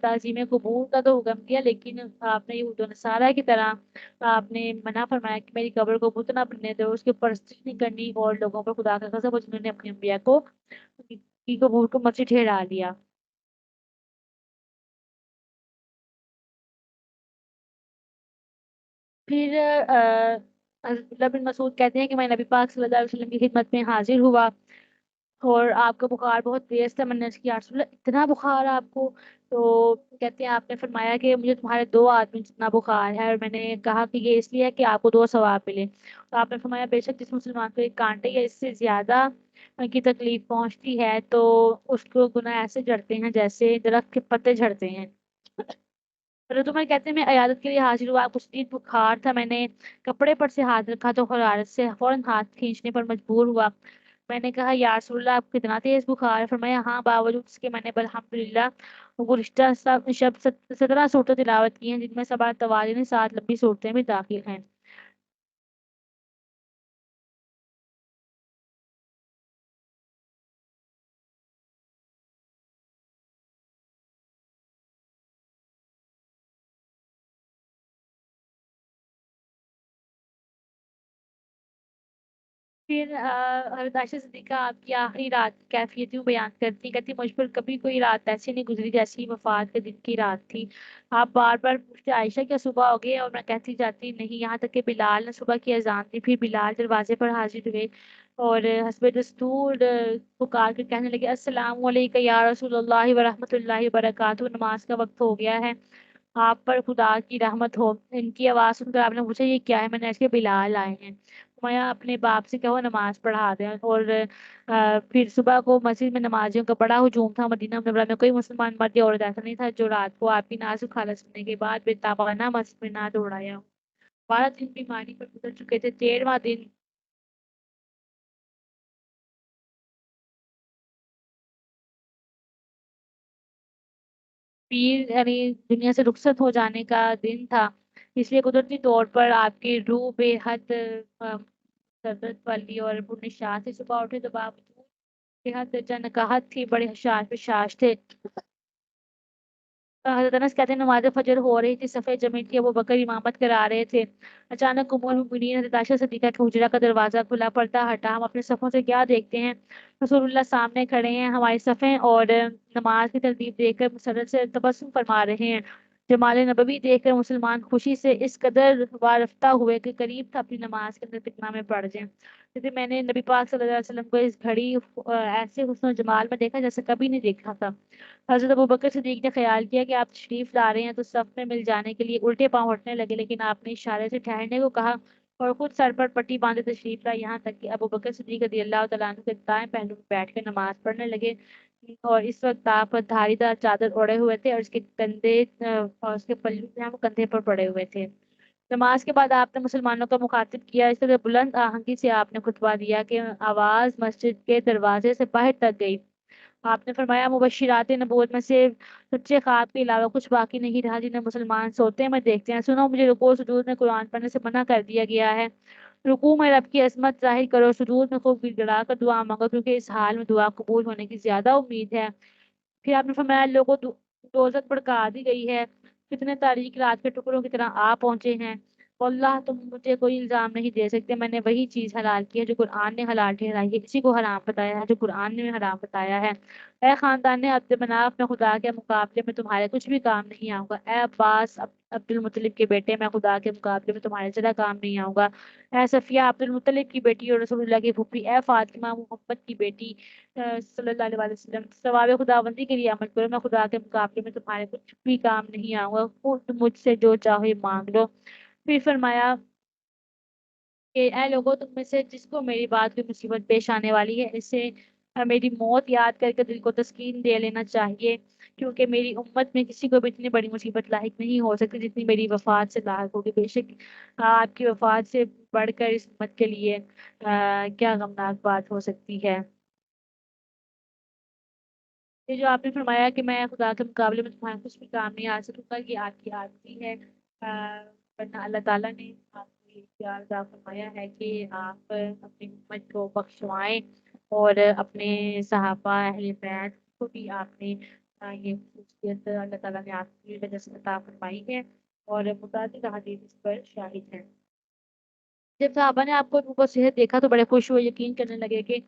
تعظیم قبور کا تو حکم دیا، لیکن آپ نے یہود و نصارہ کی طرح آپ نے منع فرمایا کہ میری قبر کو بت نہ بننے دو، اس کی پرستش نہیں کرنی، اور لوگوں پر خدا کا غضب ہو جنہوں نے اپنی انبیاء کو کی قبور کو مسجد ٹھہرا دیا۔ پھر حضرت عبداللہ بن مسعود کہتے ہیں کہ میں نبی پاک صلی اللہ علیہ وسلم کی خدمت میں حاضر ہوا، اور آپ کا بخار بہت تیز تھا، میں نے اس کی یا رسول اللہ اتنا بخار آپ کو؟ تو کہتے ہیں آپ نے فرمایا کہ مجھے تمہارے 2 آدمی جتنا بخار ہے، اور میں نے کہا کہ یہ اس لیے ہے کہ آپ کو 2 ثواب ملے، تو آپ نے فرمایا بے شک جس مسلمان کو ایک کانٹے یا اس سے زیادہ کی تکلیف پہنچتی ہے تو اس کو گناہ ایسے جھڑتے ہیں جیسے درخت کے پتے جھڑتے ہیں۔ حضرت عمر کہتے ہیں میں عیادت کے لیے حاضر ہوا، کچھ دن بخار تھا، میں نے کپڑے پر سے ہاتھ رکھا تو حرارت سے فوراً ہاتھ کھینچنے پر مجبور ہوا، میں نے کہا یا رسول اللہ آپ کو کتنا تیز بخار ہے؟ فرمایا ہاں باوجود اس کے میں نے الحمدللہ گزشتہ شب 17 صورتیں تلاوت کی ہیں، جن میں 7 توالین 7 لمبی صورتیں بھی داخل ہیں۔ پھر حضرت عائشہ صدیقہ آپ کی آخری رات کی کیفیت یوں بیان کرتی، کہتی مجھ پر کبھی کوئی رات ایسی نہیں گزری جیسی وفات کے دن کی رات تھی۔ آپ بار بار پوچھتے عائشہ کیا صبح ہو گئی؟ اور میں کہتی جاتی نہیں، یہاں تک کہ بلال نے صبح کی اذان دی۔ پھر بلال دروازے پر حاضر ہوئے اور حسب دستور پکار کر کہنے لگے السلام علیکم یا رسول اللہ ورحمۃ اللہ وبرکاتہ، نماز کا وقت ہو گیا ہے، آپ پر خدا کی رحمت ہو۔ ان کی آواز سن کر آپ نے پوچھا یہ کیا ہے؟ میں نے اس کے بلال آئے ہیں، میں اپنے باپ سے کہو نماز پڑھا دیں۔ اور پھر صبح کو مسجد میں نمازیوں کا بڑا ہجوم تھا۔ مدینہ منورہ میں کوئی مسلمان مرد یا عورت ایسا نہیں تھا جو رات کو آپ کی نازک حالت سننے کے بعد بے تابانہ مسجد میں نہ دوڑایا ہو۔ 12 دن بیماری پر گزر چکے تھے، 13واں دن پیر یعنی دنیا سے رخصت ہو جانے کا دن تھا، اس لیے قدرتی طور پر آپ کی روح بے حد مسرت والی اور پرنشاط سے صبح اٹھے تو باوجود بے حد جنقاہت تھی، بڑے حشاش پشاش تھے۔ حضرت انس کہتے ہیں نماز فجر ہو رہی تھی، صفحہ جمع تھی، ابو بکر امامت کرا رہے تھے، اچانک ام المؤمنین حضرت عائشہ صدیقہ کے حجرہ کا دروازہ کھلا، پردہ ہٹا، ہم اپنے صفوں سے کیا دیکھتے ہیں؟ رسول اللہ سامنے کھڑے ہیں، ہماری صفیں اور نماز کی ترتیب دیکھ کر مسرت سے تبسم فرما رہے ہیں۔ جمال نبوی دیکھ کر مسلمان خوشی سے اس قدر وارفتہ ہوئے کہ قریب تھا اپنی نماز کے اندر فتنہ میں پڑ جائیں۔ جیسے میں نے نبی پاک صلی اللہ علیہ وسلم کو اس گھڑی ایسے حسن و جمال میں دیکھا جیسے کبھی نہیں دیکھا تھا۔ حضرت ابوبکر صدیق نے خیال کیا کہ آپ تشریف لا رہے ہیں تو صف میں مل جانے کے لیے الٹے پاؤں ہٹنے لگے، لیکن آپ نے اشارے سے ٹھہرنے کو کہا اور خود سر پر پٹی باندھے تشریف لائے، یہاں تک کہ ابوبکر صدیق رضی اللہ تعالیٰ عنہ کے دائیں پہلو میں بیٹھ کر نماز پڑھنے لگے، اور اس وقت آپ دھاری دار چادر اوڑے ہوئے تھے اور اس کے کندھے اور اس کے پلو جو ہیں وہ کندھے پر پڑے ہوئے تھے۔ نماز کے بعد آپ نے مسلمانوں کو مخاطب کیا، اس طرح بلند آہنگی سے آپ نے خطبہ دیا کہ آواز مسجد کے دروازے سے باہر تک گئی۔ آپ نے فرمایا مبشرات نبوت میں سے سچے خواب کے علاوہ کچھ باقی نہیں رہا جنہیں مسلمان سوتے میں دیکھتے ہیں۔ سنو مجھے رکوع و سجود میں قرآن پڑھنے سے منع کر دیا گیا ہے، رکوع میں رب کی عظمت ظاہر کرو، سجود میں خوب گڑ گڑا کر دعا مانگو، کیونکہ اس حال میں دعا قبول ہونے کی زیادہ امید ہے۔ پھر آپ نے فرمایا لوگوں دوزخ بھڑکا دی گئی ہے، کتنے تاریک رات کے ٹکڑوں کی طرح آ پہنچے ہیں، واللہ تم مجھے کوئی الزام نہیں دے سکتے، میں نے وہی چیز حلال کی ہے جو قرآن نے حلال ٹھہرائی ہے، اسی کو حرام بتایا ہے جو قرآن نے حرام بتایا ہے۔ اے خاندان عبد مناف، میں خدا کے مقابلے میں تمہارے کچھ بھی کام نہیں آؤں گا۔ اے عباس عبد المطلب کے بیٹے، میں خدا کے مقابلے میں تمہارے ذرا کام نہیں آؤں گا۔ اے صفیہ عبد المطلب کی بیٹی اور رسول اللہ کی پھوپھی، اے فاطمہ محمد کی بیٹی صلی اللہ علیہ وسلم، ثواب خداوندی کے لیے عمل کرو، میں خدا کے مقابلے میں تمہارے کچھ بھی کام نہیں آؤں گا، خود مجھ سے جو چاہو مانگ لو۔ پھر فرمایا کہ اے لوگوں تم میں سے جس کو میری بات کی مصیبت پیش آنے والی ہے، اسے میری موت یاد کر کے دل کو تسکین دے لینا چاہیے، کیونکہ میری امت میں کسی کو بھی اتنی بڑی مصیبت لاحق نہیں ہو سکتی جتنی میری وفات سے لاحق ہوگی۔ بے شک آپ کی وفات سے بڑھ کر اس امت کے لیے کیا غمناک بات ہو سکتی ہے۔ یہ جو آپ نے فرمایا کہ میں خدا کے مقابلے میں تمہارا کچھ بھی کام نہیں آ سکوں گا، یہ آپ کی عادتی ہے، ورنہ اللہ تعالیٰ نے آپ کو یہ پیار عطا فرمایا ہے کہ آپ اپنی امت کو بخشوائیں، اور اپنے صحابہ اہل بیت کو بھی آپ نے یہ خصوصیت اللہ تعالیٰ نے آپ کی وجہ سے عطا فرمائی ہے، اور متعدد احادیث اس پر شاہد ہیں۔ جب صحابہ نے آپ کو صحت دیکھا تو بڑے خوش ہوئے، یقین کرنے لگے کہ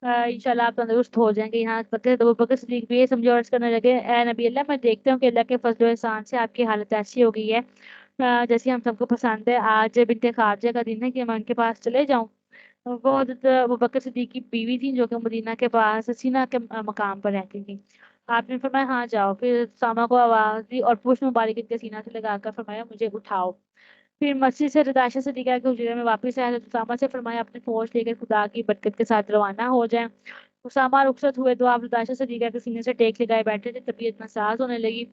انشاءاللہ آپ تندرست ہو جائیں گے۔ یہاں ابو بکر صدیق بھی یہ سمجھے اور عرض کرنے لگے اے نبی اللہ، میں دیکھتا ہوں کہ اللہ کے فضل و احسان سے آپ کی حالت ایسی ہو گئی ہے جیسی ہم سب کو پسند ہے، آج بنت خارجہ کا دن ہے کہ میں ان کے پاس چلے جاؤں؟ وہ حضرت ابو بکر صدیق کی بیوی تھی جو کہ مدینہ کے پاس سینا کے مقام پر رہتی تھی۔ آپ نے فرمایا ہاں جاؤ، پھر ساما کو آواز دی اور پشت مبارک ان کے سینہ سے لگا کر فرمایا مجھے اٹھاؤ۔ پھر مسجد سے حضرت عائشہ صدیقہ کے حجرے میں واپس آئے، حضرت اسامہ سے فرمایا اپنی فوج لے کر خدا کی برکت کے ساتھ روانہ ہو جائیں۔ اسامہ رخصت ہوئے تو آپ حضرت عائشہ صدیقہ کے سینے سے ٹیک لگائے بیٹھے تھے، طبیعت ناساز ہونے لگی۔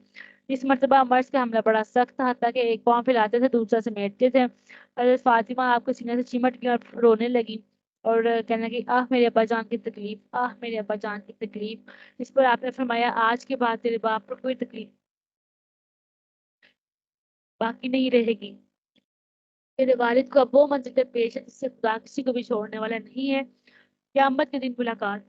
اس مرتبہ مرض کا حملہ بڑا سخت تھا، حتیٰ کہ ایک پاؤں پھیلاتے تھے دوسرا سمیٹتے تھے۔ حضرت فاطمہ آپ کے سینے سے چمٹ گئی اور رونے لگی۔ اور کہنا کہ آہ میرے ابا جان کی تکلیف، آہ میرے ابا جان کی تکلیف۔ اس پر آپ نے فرمایا آج کے بعد تیرے باپ پر کوئی تکلیف باقی نہیں رہے گی۔ تیرے والد کو اب وہ منزل پیش ہے جس سے خدا کسی کو بھی چھوڑنے والا نہیں ہے، قیامت کے دن ملاقات۔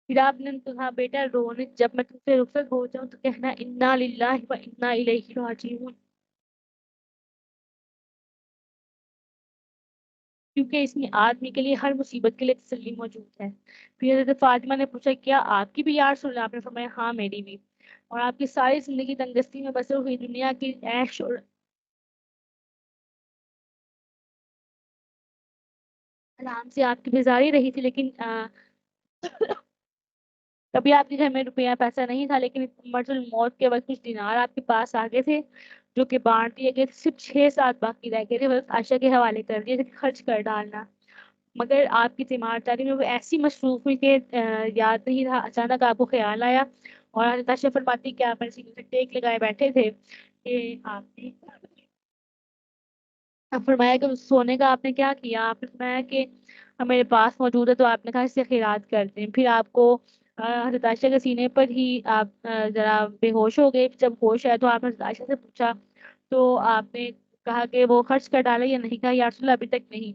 پھر آپ نے کہا بیٹا رونے، جب میں تم سے رخصت ہو جاؤں تو کہنا انا للہ و انا الیہ راجعون، کیونکہ اس میں آدمی کے لیے ہر مصیبت کے لیے تسلی موجود ہے۔ پھر حضرت فاطمہ نے پوچھا کیا آپ کی بھی یا رسول اللہ؟ آپ نے فرمایا ہاں میری بھی، اور آپ کی ساری زندگی تنگستی میں بسر ہوئی دنیا کی عیش اور آرام سے آپ کی گزاری رہی تھی، لیکن کبھی آپ کے گھر میں روپیہ پیسہ نہیں تھا، لیکن مرض الموت کے وقت کچھ دینار آپ کے پاس آ گئے تھے جو کہ بانٹ دیے گئے تھے، صرف 6 سات باقی رہ گئے تھے، بس عائشہ کے حوالے کر دیے تھے کہ خرچ کر ڈالنا۔ مگر آپ کی تیمارداری میں وہ ایسی مصروف ہوئی کہ یاد نہیں رہا، اچانک آپ کو خیال آیا، اور حضرت عائشہ فرماتی کہ آپ میرے سینے سے ٹیک لگائے بیٹھے تھے کہ آپ نے اب فرمایا کہ سونے کا آپ نے کیا کیا؟ آپ نے فرمایا کہ میرے پاس موجود ہے، تو آپ نے کہا اس سے خیرات کر دیں۔ پھر آپ کو حضرت عائشہ کے سینے پر ہی آپ ذرا بے ہوش ہو گئے، جب ہوش آیا تو آپ نے حضرت عائشہ سے پوچھا، تو آپ نے کہا کہ وہ خرچ کر ڈالا یا نہیں؟ کہا یا رسول اللہ ابھی تک نہیں،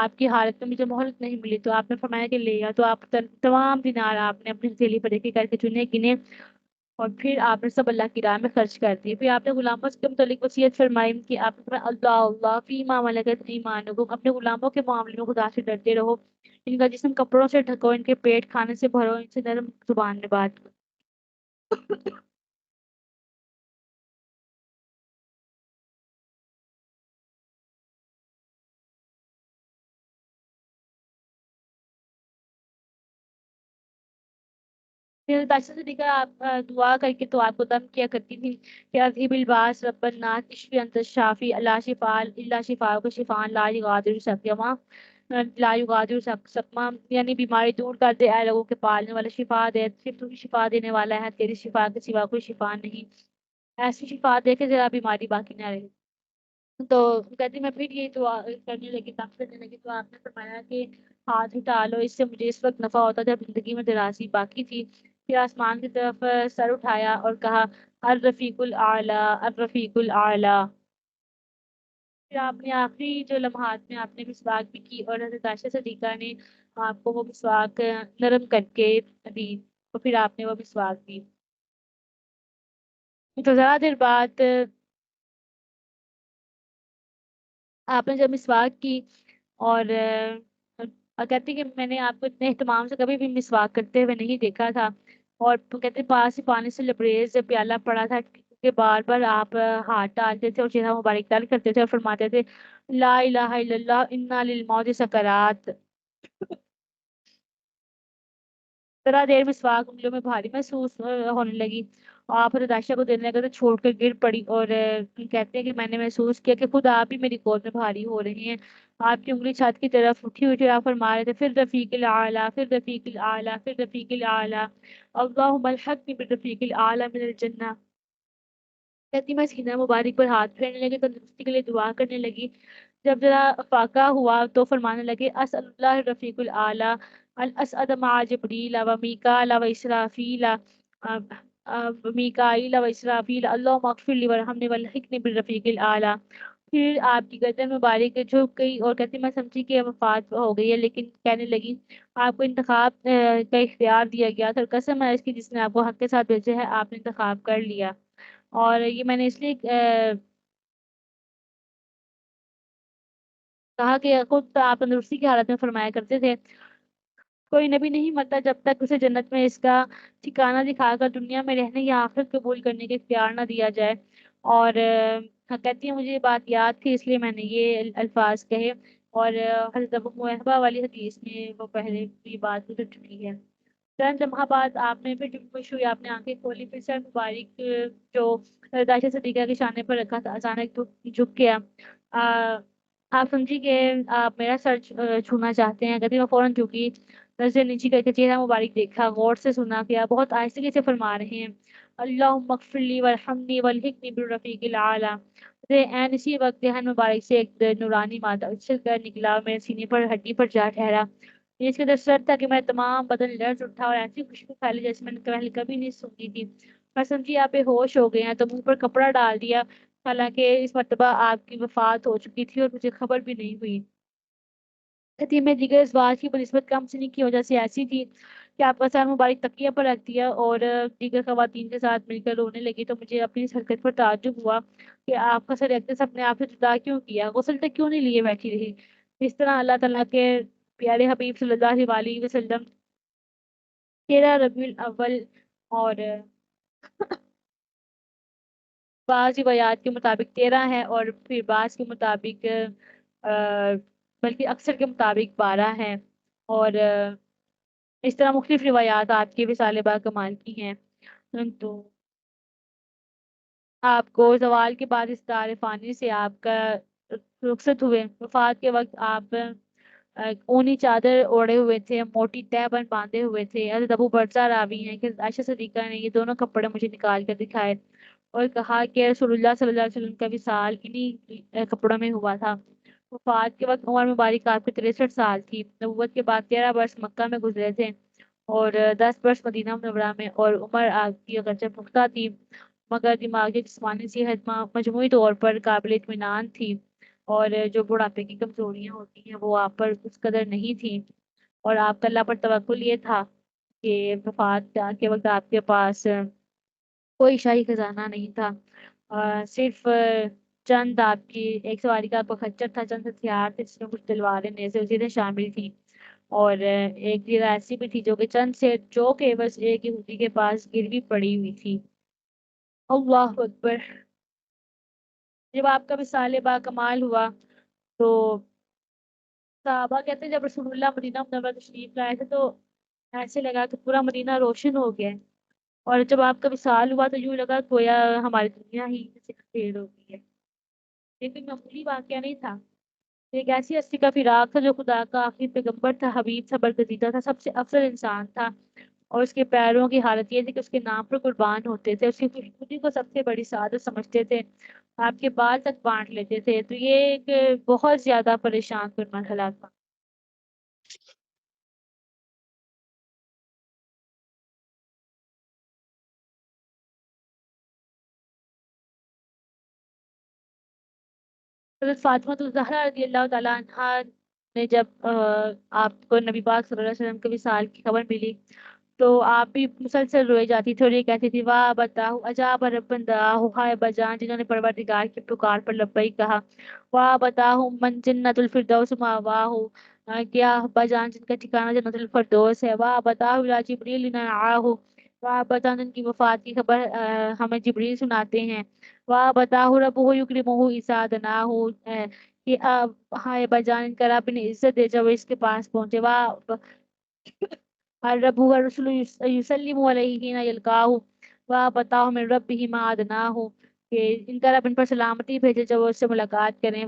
آپ کی حالت میں مجھے مہلت نہیں ملی۔ تو آپ نے فرمایا کہ لے گا، تو آپ تمام دینار آپ نے اپنی ہتھیلی پر ایک ایک کر کے چنے گنے، اور پھر آپ نے سب اللہ کی راہ میں خرچ کر دیے۔ پھر آپ نے غلاموں کے متعلق وصیت فرمائی کہ آپ نے فرمایا اللہ اللہ فیما ملکت ایمانکم، اپنے غلاموں کے معاملے میں خدا سے ڈرتے رہو، ان کا جسم کپڑوں سے ڈھکو، ان کے پیٹ کھانے سے بھرو، ان سے نرم زبان میں بات کرو۔ پھر بادشاہ صدیقہ آپ دعا کر کے تو آپ کو دم کیا کرتی تھی کہ عظیم الباس رب الناس اشفی انت الشافی اللہ شفا اللہ شفا کو شفان لا یغادر سقما، لا یغادر سقما، یعنی بیماری دور کر دے اے لوگوں کے پالنے والا، شفا دے، صرف تو ہی شفا دینے والا ہے، تیری شفا کے سوا کوئی شفا نہیں، ایسی شفا دے کے ذرا بیماری باقی نہ رہے۔ تو کہتی میں پھر یہ دعا کرنے لگی، دم کرنے لگی، تو آپ نے فرمایا کہ ہاتھ ہٹا لو، اس سے مجھے اس وقت نفع ہوتا جب زندگی میں درازی باقی تھی۔ پھر آسمان کی طرف سر اٹھایا اور کہا الرفیق الاعلی، الرفیق الاعلی۔ پھر آپ نے آخری جو لمحات میں آپ نے مسواک بھی کی، اور حضرت عائشہ صدیقہ نے آپ کو وہ مسواک نرم کر کے دی، تو پھر آپ نے وہ مسواک دی۔ تو ذرا دیر بعد آپ نے جب مسواک کی، اور کہتے کہ میں نے آپ کو اتنے اہتمام سے کبھی بھی مسواک کرتے ہوئے نہیں دیکھا تھا، اور کہتے پاس ہی پانی سے لبریز پیالہ پڑا تھا کہ بار بار آپ ہاتھ ڈالتے تھے اور چہرہ مبارک ڈال کرتے تھے اور فرماتے تھے لا الہ الا اللہ انا للموت سکرات۔ ذرا دیر مسواک انگلیوں میں بھاری محسوس ہونے لگی، اور آپ حضرت عائشہ کو دینے لگے تو چھوڑ کر گر پڑی، اور کہتے ہیں کہ میں نے محسوس کیا کہ خود آپ ہی میری گود میں بھاری ہو رہی ہیں، آپ کی انگلی چھت کی طرف اٹھی ہوئی تھی، آپ فرما رہے تھے پھر رفیق الاعلیٰ، پھر رفیق الاعلیٰ، پھر رفیق الاعلیٰ، اللہم الحقنی بالرفیق الاعلیٰ من الجنہ۔ کہتی میں سینہ مبارک پر ہاتھ پھیرنے لگی، تندرستی کے لیے دعا کرنے لگی، جب ذرا فاقہ ہوا تو فرمانے لگے اسأل اللہ الرفیق الاعلیٰ الاسعد مع جبریل و میکال و اسرافیل میکائیل و اسرافیل اللہم اغفر لی ورحمنی والحقنی بالرفیق الاعلیٰ۔ پھر آپ کی گردن مبارک جھک گئی، اور کہتی میں سمجھی کہ وفات ہو گئی ہے، لیکن کہنے لگی آپ کو انتخاب کا اختیار دیا گیا تھا، اور قسم ہے اس کی جس نے آپ کو حق کے ساتھ بھیجا ہے، آپ نے انتخاب کر لیا۔ اور یہ میں نے اس لیے کہا کہ خود آپ تندرستی کی حالت میں فرمایا کرتے تھے کوئی نبی نہیں مرتا جب تک اسے جنت میں اس کا ٹھکانہ دکھا کر دنیا میں رہنے یا آخرت قبول کرنے کے اختیار نہ دیا جائے۔ اور کہتی ہیں مجھے یہ بات یاد تھی اس لیے میں نے یہ الفاظ کہے، اور حضرت ابو محبہ والی حدیث میں وہ پہلے یہ بات گزر چکی ہے۔ چند لمحہ بعد آپ نے پھر جب خوش ہوئی، آپ نے آنکھیں کھولی، پھر سر مبارک جو عائشہ صدیقہ کے شانے پر رکھا تھا اچانک جھک گیا۔ آپ سمجھی کہ آپ میرا سر چھونا چاہتے ہیں؟ کہتی میں فوراً جھکی، نظر نیچی کر کے چہرہ مبارک دیکھا، غور سے سنا، کیا بہت آہستگی سے فرما رہے ہیں اللہم اغفر لی وارحمنی والحقنی بالرفیق الاعلی۔ این اسی وقت دہن مبارک سے ایک نورانی مادہ اچھل کر نکلا، میرے سینے پر ہڈی پر جا ٹھہرا۔ یہ اس قدر سرد تھا کہ میرا تمام بدن لرز اٹھا اور ایسی خوشبو پھیلی جیسے میں نے پہلے کبھی نہیں سنی تھی۔ میں سمجھی آپ بے ہوش ہو گئے ہیں تو منہ پر کپڑا ڈال دیا، حالانکہ اس مرتبہ آپ کی وفات ہو چکی تھی اور مجھے خبر بھی نہیں ہوئی۔ خطیب میں دیگر اس بات کی بنسبت کم سنی کی وجہ سے ایسی تھی کہ آپ کا سر مبارک تکیہ پر رکھ دیا اور دیگر خواتین کے ساتھ مل کر رونے لگی، تو مجھے اپنی اس حرکت پر تعجب ہوا کہ آپ کا سر اقدس اپنے آپ سے جدا کیوں کیا، غسل تک کیوں نہیں لیے بیٹھی رہی۔ اس طرح اللہ تعالیٰ کے پیارے حبیب صلی اللہ علیہ وسلم 13 ربیع الاول اور بعض روایات کے مطابق 13 ہے اور پھر بعض کے مطابق بلکہ اکثر کے مطابق 12 ہے، اور اس طرح مختلف روایات آپ کے وصال با کمال کی ہیں۔ تو آپ کو زوال کے بعد اس دار فانی سے آپ کا رخصت ہوئے۔ وفات کے وقت آپ اونی چادر اوڑے ہوئے تھے، موٹی تہ بند باندھے ہوئے تھے۔ حضرت ابو برزہ راوی ہیں کہ عائشہ صدیقہ نے یہ دونوں کپڑے مجھے نکال کر دکھائے اور کہا کہ رسول اللہ صلی اللہ علیہ وسلم کا وصال انہی کپڑوں میں ہوا تھا۔ وفات کے وقت عمر مبارک آپ کے 63 سال تھی۔ نبوت کے بعد 13 برس مکہ میں گزرے تھے اور 10 برس مدینہ منورہ میں، اور عمر آپ کی اگرچہ پختہ تھی مگر دماغی جسمانی صحت مجموعی طور پر قابل اطمینان تھی، اور جو بڑھاپے کی کمزوریاں ہوتی ہیں وہ آپ پر اس قدر نہیں تھیں، اور آپ کا اللہ پر توکل یہ تھا کہ وفات کے وقت آپ کے پاس کوئی شاہی خزانہ نہیں تھا، صرف چند آپ کی ایک سواری کا خچر تھا، چند ہتھیار تھے جس میں کچھ تلواریں نیزے وزیریں شامل تھیں، اور ایک چیز ایسی بھی تھی جو کہ چند سے جو کہ بس ایک یہودی کے پاس گروی پڑی ہوئی تھی۔ اللہ اکبر۔ جب آپ کا وصال با کمال ہوا تو صحابہ کہتے ہیں جب رسول اللہ مدینہ منورہ تشریف لائے تھے تو ایسے لگا کہ پورا مدینہ روشن ہو گیا ہے، اور جب آپ کا وصال ہوا تو یوں لگا گویا ہماری دنیا ہی سے کھیل ہو گئی ہے۔ یہ کوئی معمولی واقعہ نہیں تھا، ایک ایسی ہستی کا فراق تھا جو خدا کا آخری پیغمبر تھا، حبیب تھا، برگزیدہ تھا، سب سے افضل انسان تھا، اور اس کے پیروں کی حالت یہ تھی کہ اس کے نام پر قربان ہوتے تھے، اس کی خوشبودی کو سب سے بڑی سعادت سمجھتے تھے، آپ کے بال تک بانٹ لیتے تھے، تو یہ ایک بہت زیادہ پریشان کن مرحلہ تھا۔ حضرت فاطمہ الزہرا رضی اللہ تعالیٰ عنہا نے جب آپ کو نبی پاک صلی اللہ علیہ وسلم کے وصال کی خبر ملی تو آپ بھی مسلسل روئی جاتی تھی اور یہ کہتی تھی واہ بتاؤ عجاب ربن دعاہو، ہائے بجان جنہوں نے پروردگار کی پکار پر لبیک کہا، واہ بتاؤ من جنت الفردوس ماواہو، کیا بجان جن کا ٹھکانہ جنت الفردوس ہے، واہ بتاؤ الی جبریل نعاہو، واہ بتاؤ جن کی وفات کی خبر ہمیں جبریل سناتے ہیں، واہ بتاؤ ربہ یکرمہ اذا دناہو، کہ ہائے بجان ان کا رب نے عزت دے جب اس کے پاس پہنچے، واہ الرب هو الرسول یسلم علیہ حین یلقاہ، واہ بتاؤ من ربہ ما ادناہ، کہ ان کا رب ان پر سلامتی بھیجے جب وہ اس سے ملاقات کریں،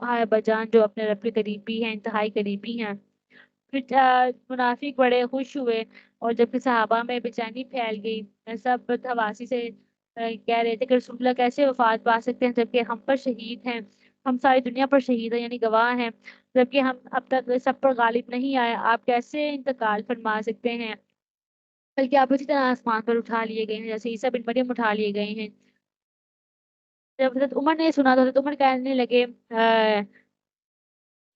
ہائے بجان جو اپنے رب کے قریبی ہیں، انتہائی قریبی ہیں۔ پھر منافق بڑے خوش ہوئے اور جب صحابہ میں بے چینی پھیل گئی، سب حواسی سے کہہ رہے تھے کہ رسول اللہ کیسے وفات پا سکتے ہیں جبکہ ہم پر شہید ہیں، ہم ساری دنیا پر شہید ہیں یعنی گواہ ہیں، جبکہ ہم اب تک سب پر غالب نہیں آئے، آپ کیسے انتقال فرما سکتے ہیں، بلکہ آپ اسی طرح آسمان پر اٹھا لیے گئے ہیں جیسے عیسیٰ بن مریم اٹھا لیے گئے ہیں۔ جب حضرت عمر نے سنا تو حضرت عمر کہنے لگے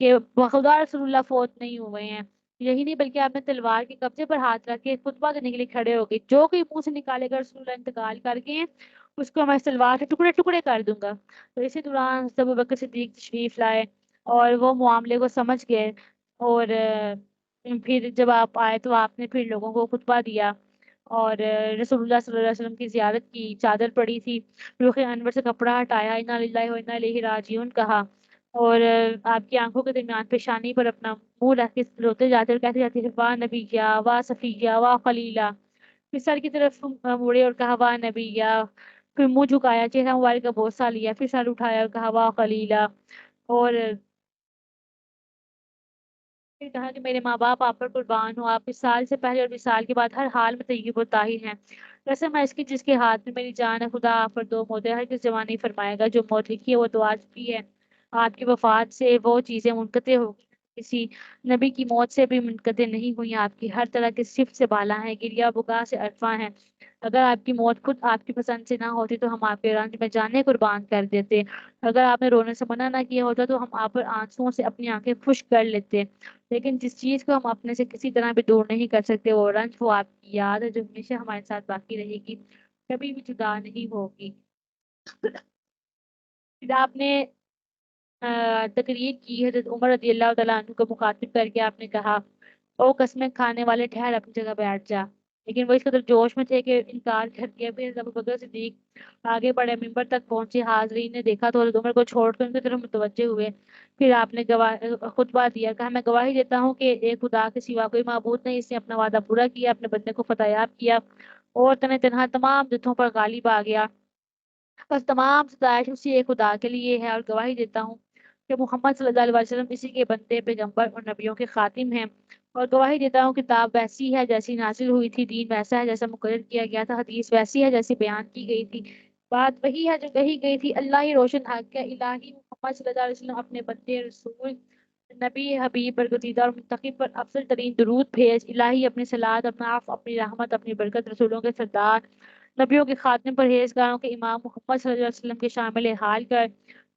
کہ بخدا رسول اللہ فوت نہیں ہوئے ہیں، یہی نہیں بلکہ آپ نے تلوار کے قبضے پر ہاتھ رکھ کے خطبہ دینے کے لیے کھڑے ہو گئے، جو کوئی منہ سے نکالے گا رسول اللہ انتقال کر گئے ہیں اس کو میں تلوار کے ٹکڑے ٹکڑے کر دوں گا۔ تو اسی دوران حضرت ابوبکر صدیق تشریف لائے اور وہ معاملے کو سمجھ گئے، اور پھر جب آپ آئے تو آپ نے پھر لوگوں کو خطبہ دیا اور رسول اللہ صلی اللہ علیہ وسلم کی زیارت کی، چادر پڑی تھی، رخ انور سے کپڑا ہٹایا، انا للہ و انا الیہ راجعون کہا، اور آپ کی آنکھوں کے درمیان پیشانی پر اپنا منہ رکھ کے روتے جاتے اور کہتے جاتے تھے واہ نبیہ واہ صفیہ واہ خلیلہ، پھر سر کی طرف مڑے اور کہا واہ نبیہ، پھر منہ جھکایا، چہرہ مبارک کا بوسہ لیا، پھر سر اٹھایا اور کہا واہ خلیلہ، اور پھر کہا کہ میرے ماں باپ آپ پر قربان ہوں، آپ وصال سے پہلے اور وصال کے بعد ہر حال میں طیب و طاہر ہیں، قسم ہے اس کی جس کے ہاتھ میں میری جان ہے، خدا آپ پر دو موت ہے، ہر کس جوان نہیں فرمائے گا، جو موت لکھی ہے وہ تو آ چکی ہے۔ آپ کی وفات سے وہ چیزیں منقطع ہو گئی کسی نبی کی موت سے بھی منقطع نہیں ہوئی، آپ کی ہر طرح کی صفت سے بالا ہیں، گریا بکا سے عرفاں ہیں۔ اگر آپ کی موت خود آپ کی پسند سے نہ ہوتی تو ہم آپ کے رنج میں جانے قربان کر دیتے، اگر آپ نے رونے سے منع نہ کیا ہوتا تو ہم آپ پر آنسوؤں سے اپنی آنکھیں خشک کر لیتے، لیکن جس چیز کو ہم اپنے سے کسی طرح بھی دور نہیں کر سکتے وہ رنج، وہ آپ کی یاد ہے جو ہمیشہ ہمارے ساتھ باقی رہے گی، کبھی بھی جدا نہیں ہوگی۔ پھر آپ نے تقریر کی حضرت عمر رضی اللہ تعالیٰ عنہ کو مخاطب کر کے آپ نے کہا، او قسمیں کھانے والے ٹھہر اپنی جگہ بیٹھ جا، لیکن وہ اس قدر جوش میں تھے کہ انکار کر دیا۔ پھر ابو بکر صدیق آگے بڑے ممبر تک پہنچے، حاضرین نے دیکھا تو حضرت عمر کو چھوڑ کر ان کی طرف متوجہ ہوئے، پھر آپ نے خطبہ دیا، کہا میں گواہی دیتا ہوں کہ ایک خدا کے سوا کوئی معبود نہیں، اس نے اپنا وعدہ پورا کیا، اپنے بندے کو فتح یاب کیا اور تنہا تمام جتھوں پر غالب آ گیا، بس تمام ستائش اسی ایک خدا کے لیے ہے، اور گواہی دیتا ہوں کہ محمد صلی اللہ علیہ وسلم اسی کے بندے پیغمبر اور نبیوں کے خاتم ہیں، اور گواہی دیتا ہوں کتاب ویسی ہے جیسی نازل ہوئی تھی، دین ویسا ہے جیسا مقرر کیا گیا تھا، حدیث ویسی ہے جیسی بیان کی گئی تھی، بات وہی ہے جو کہی گئی تھی، اللہ ہی روشن حق ہے، الہی محمد صلی اللہ علیہ وسلم اپنے بندے رسول نبی حبیب برگزیدہ اور منتخب پر افضل ترین درود بھیج، الہی اپنی صلات، اپنا عفو، اپنی رحمت، اپنی برکت رسولوں کے سردار نبیوں کے خاتم، پرہیزگاروں کے امام محمد صلی اللہ علیہ وسلم کے شامل حال کر،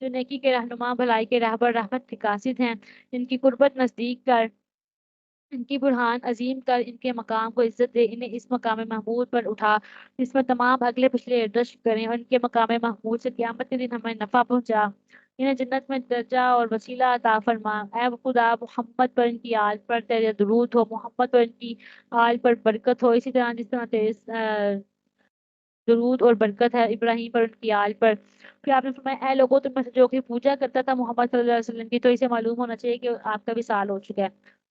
جو نیکی کے رہنما، بھلائی کے راہبر، رحمت کے قاصد ہیں، ان کی قربت نزدیک کر، ان کی برہان عظیم کر، ان کے مقام کو عزت دے، انہیں اس مقام محمود پر اٹھا جس میں تمام اگلے پچھلے رشک کریں، اور ان کے مقام محمود سے قیامت کے دن ہمیں نفع پہنچا، انہیں جنت میں درجہ اور وسیلہ عطا فرما، اے خدا محمد پر ان کی آل پر تیرے درود ہو، محمد پر ان کی آل پر برکت ہو، اسی طرح جس طرح تیرے درود اور برکت ہے ابراہیم پر، ان کی آل پر۔ پھر آپ نے فرمایا، اے لوگوں تم میں سے جو کہ پوجا کرتا تھا محمد صلی اللہ علیہ وسلم کی، تو اسے معلوم ہونا چاہیے کہ آپ کا بھی سال ہو چکا ہے،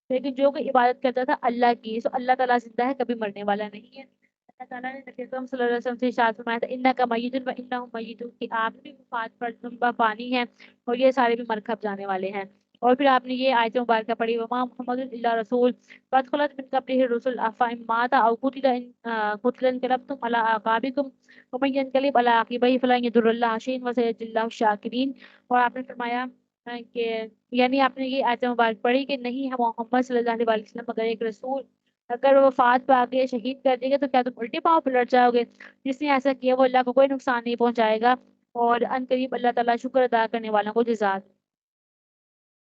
لیکن جو کہ عبادت کرتا تھا اللہ کی، تو اللہ تعالیٰ زندہ ہے، کبھی مرنے والا نہیں ہے۔ اللہ تعالیٰ نے نبی اکرم صلی اللہ علیہ وسلم سے ارشاد فرمایا تھا، انک میت و انہم میتون، کہ آپ بھی وفات پر تم پانی ہیں اور یہ سارے بھی مر کھپ جانے والے ہیں۔ اور پھر آپ نے یہ آیت مبارکہ پڑھی، وما محمد الا رسول قد خلت من قبلہ الرسل افإن مات او قتل انقلبتم علی اعقابکم ومن ينقلب علی عقبیہ فلن یضر اللہ شیئا وسیجزی اللہ الشاکرین۔ اور آپ نے فرمایا کہ یعنی آپ نے یہ آیت مبارک پڑھی کہ نہیں ہے محمد صلی اللہ علیہ وسلم مگر ایک رسول، اگر وہ وفات پا کے شہید کر دے گا تو کیا تم الٹے پاؤں پلٹ جاؤ گے؟ جس نے ایسا کیا وہ اللہ کو کوئی نقصان نہیں پہنچائے گا، اور ان قریب اللہ تعالیٰ شکر ادا کرنے والوں کو جزا دے۔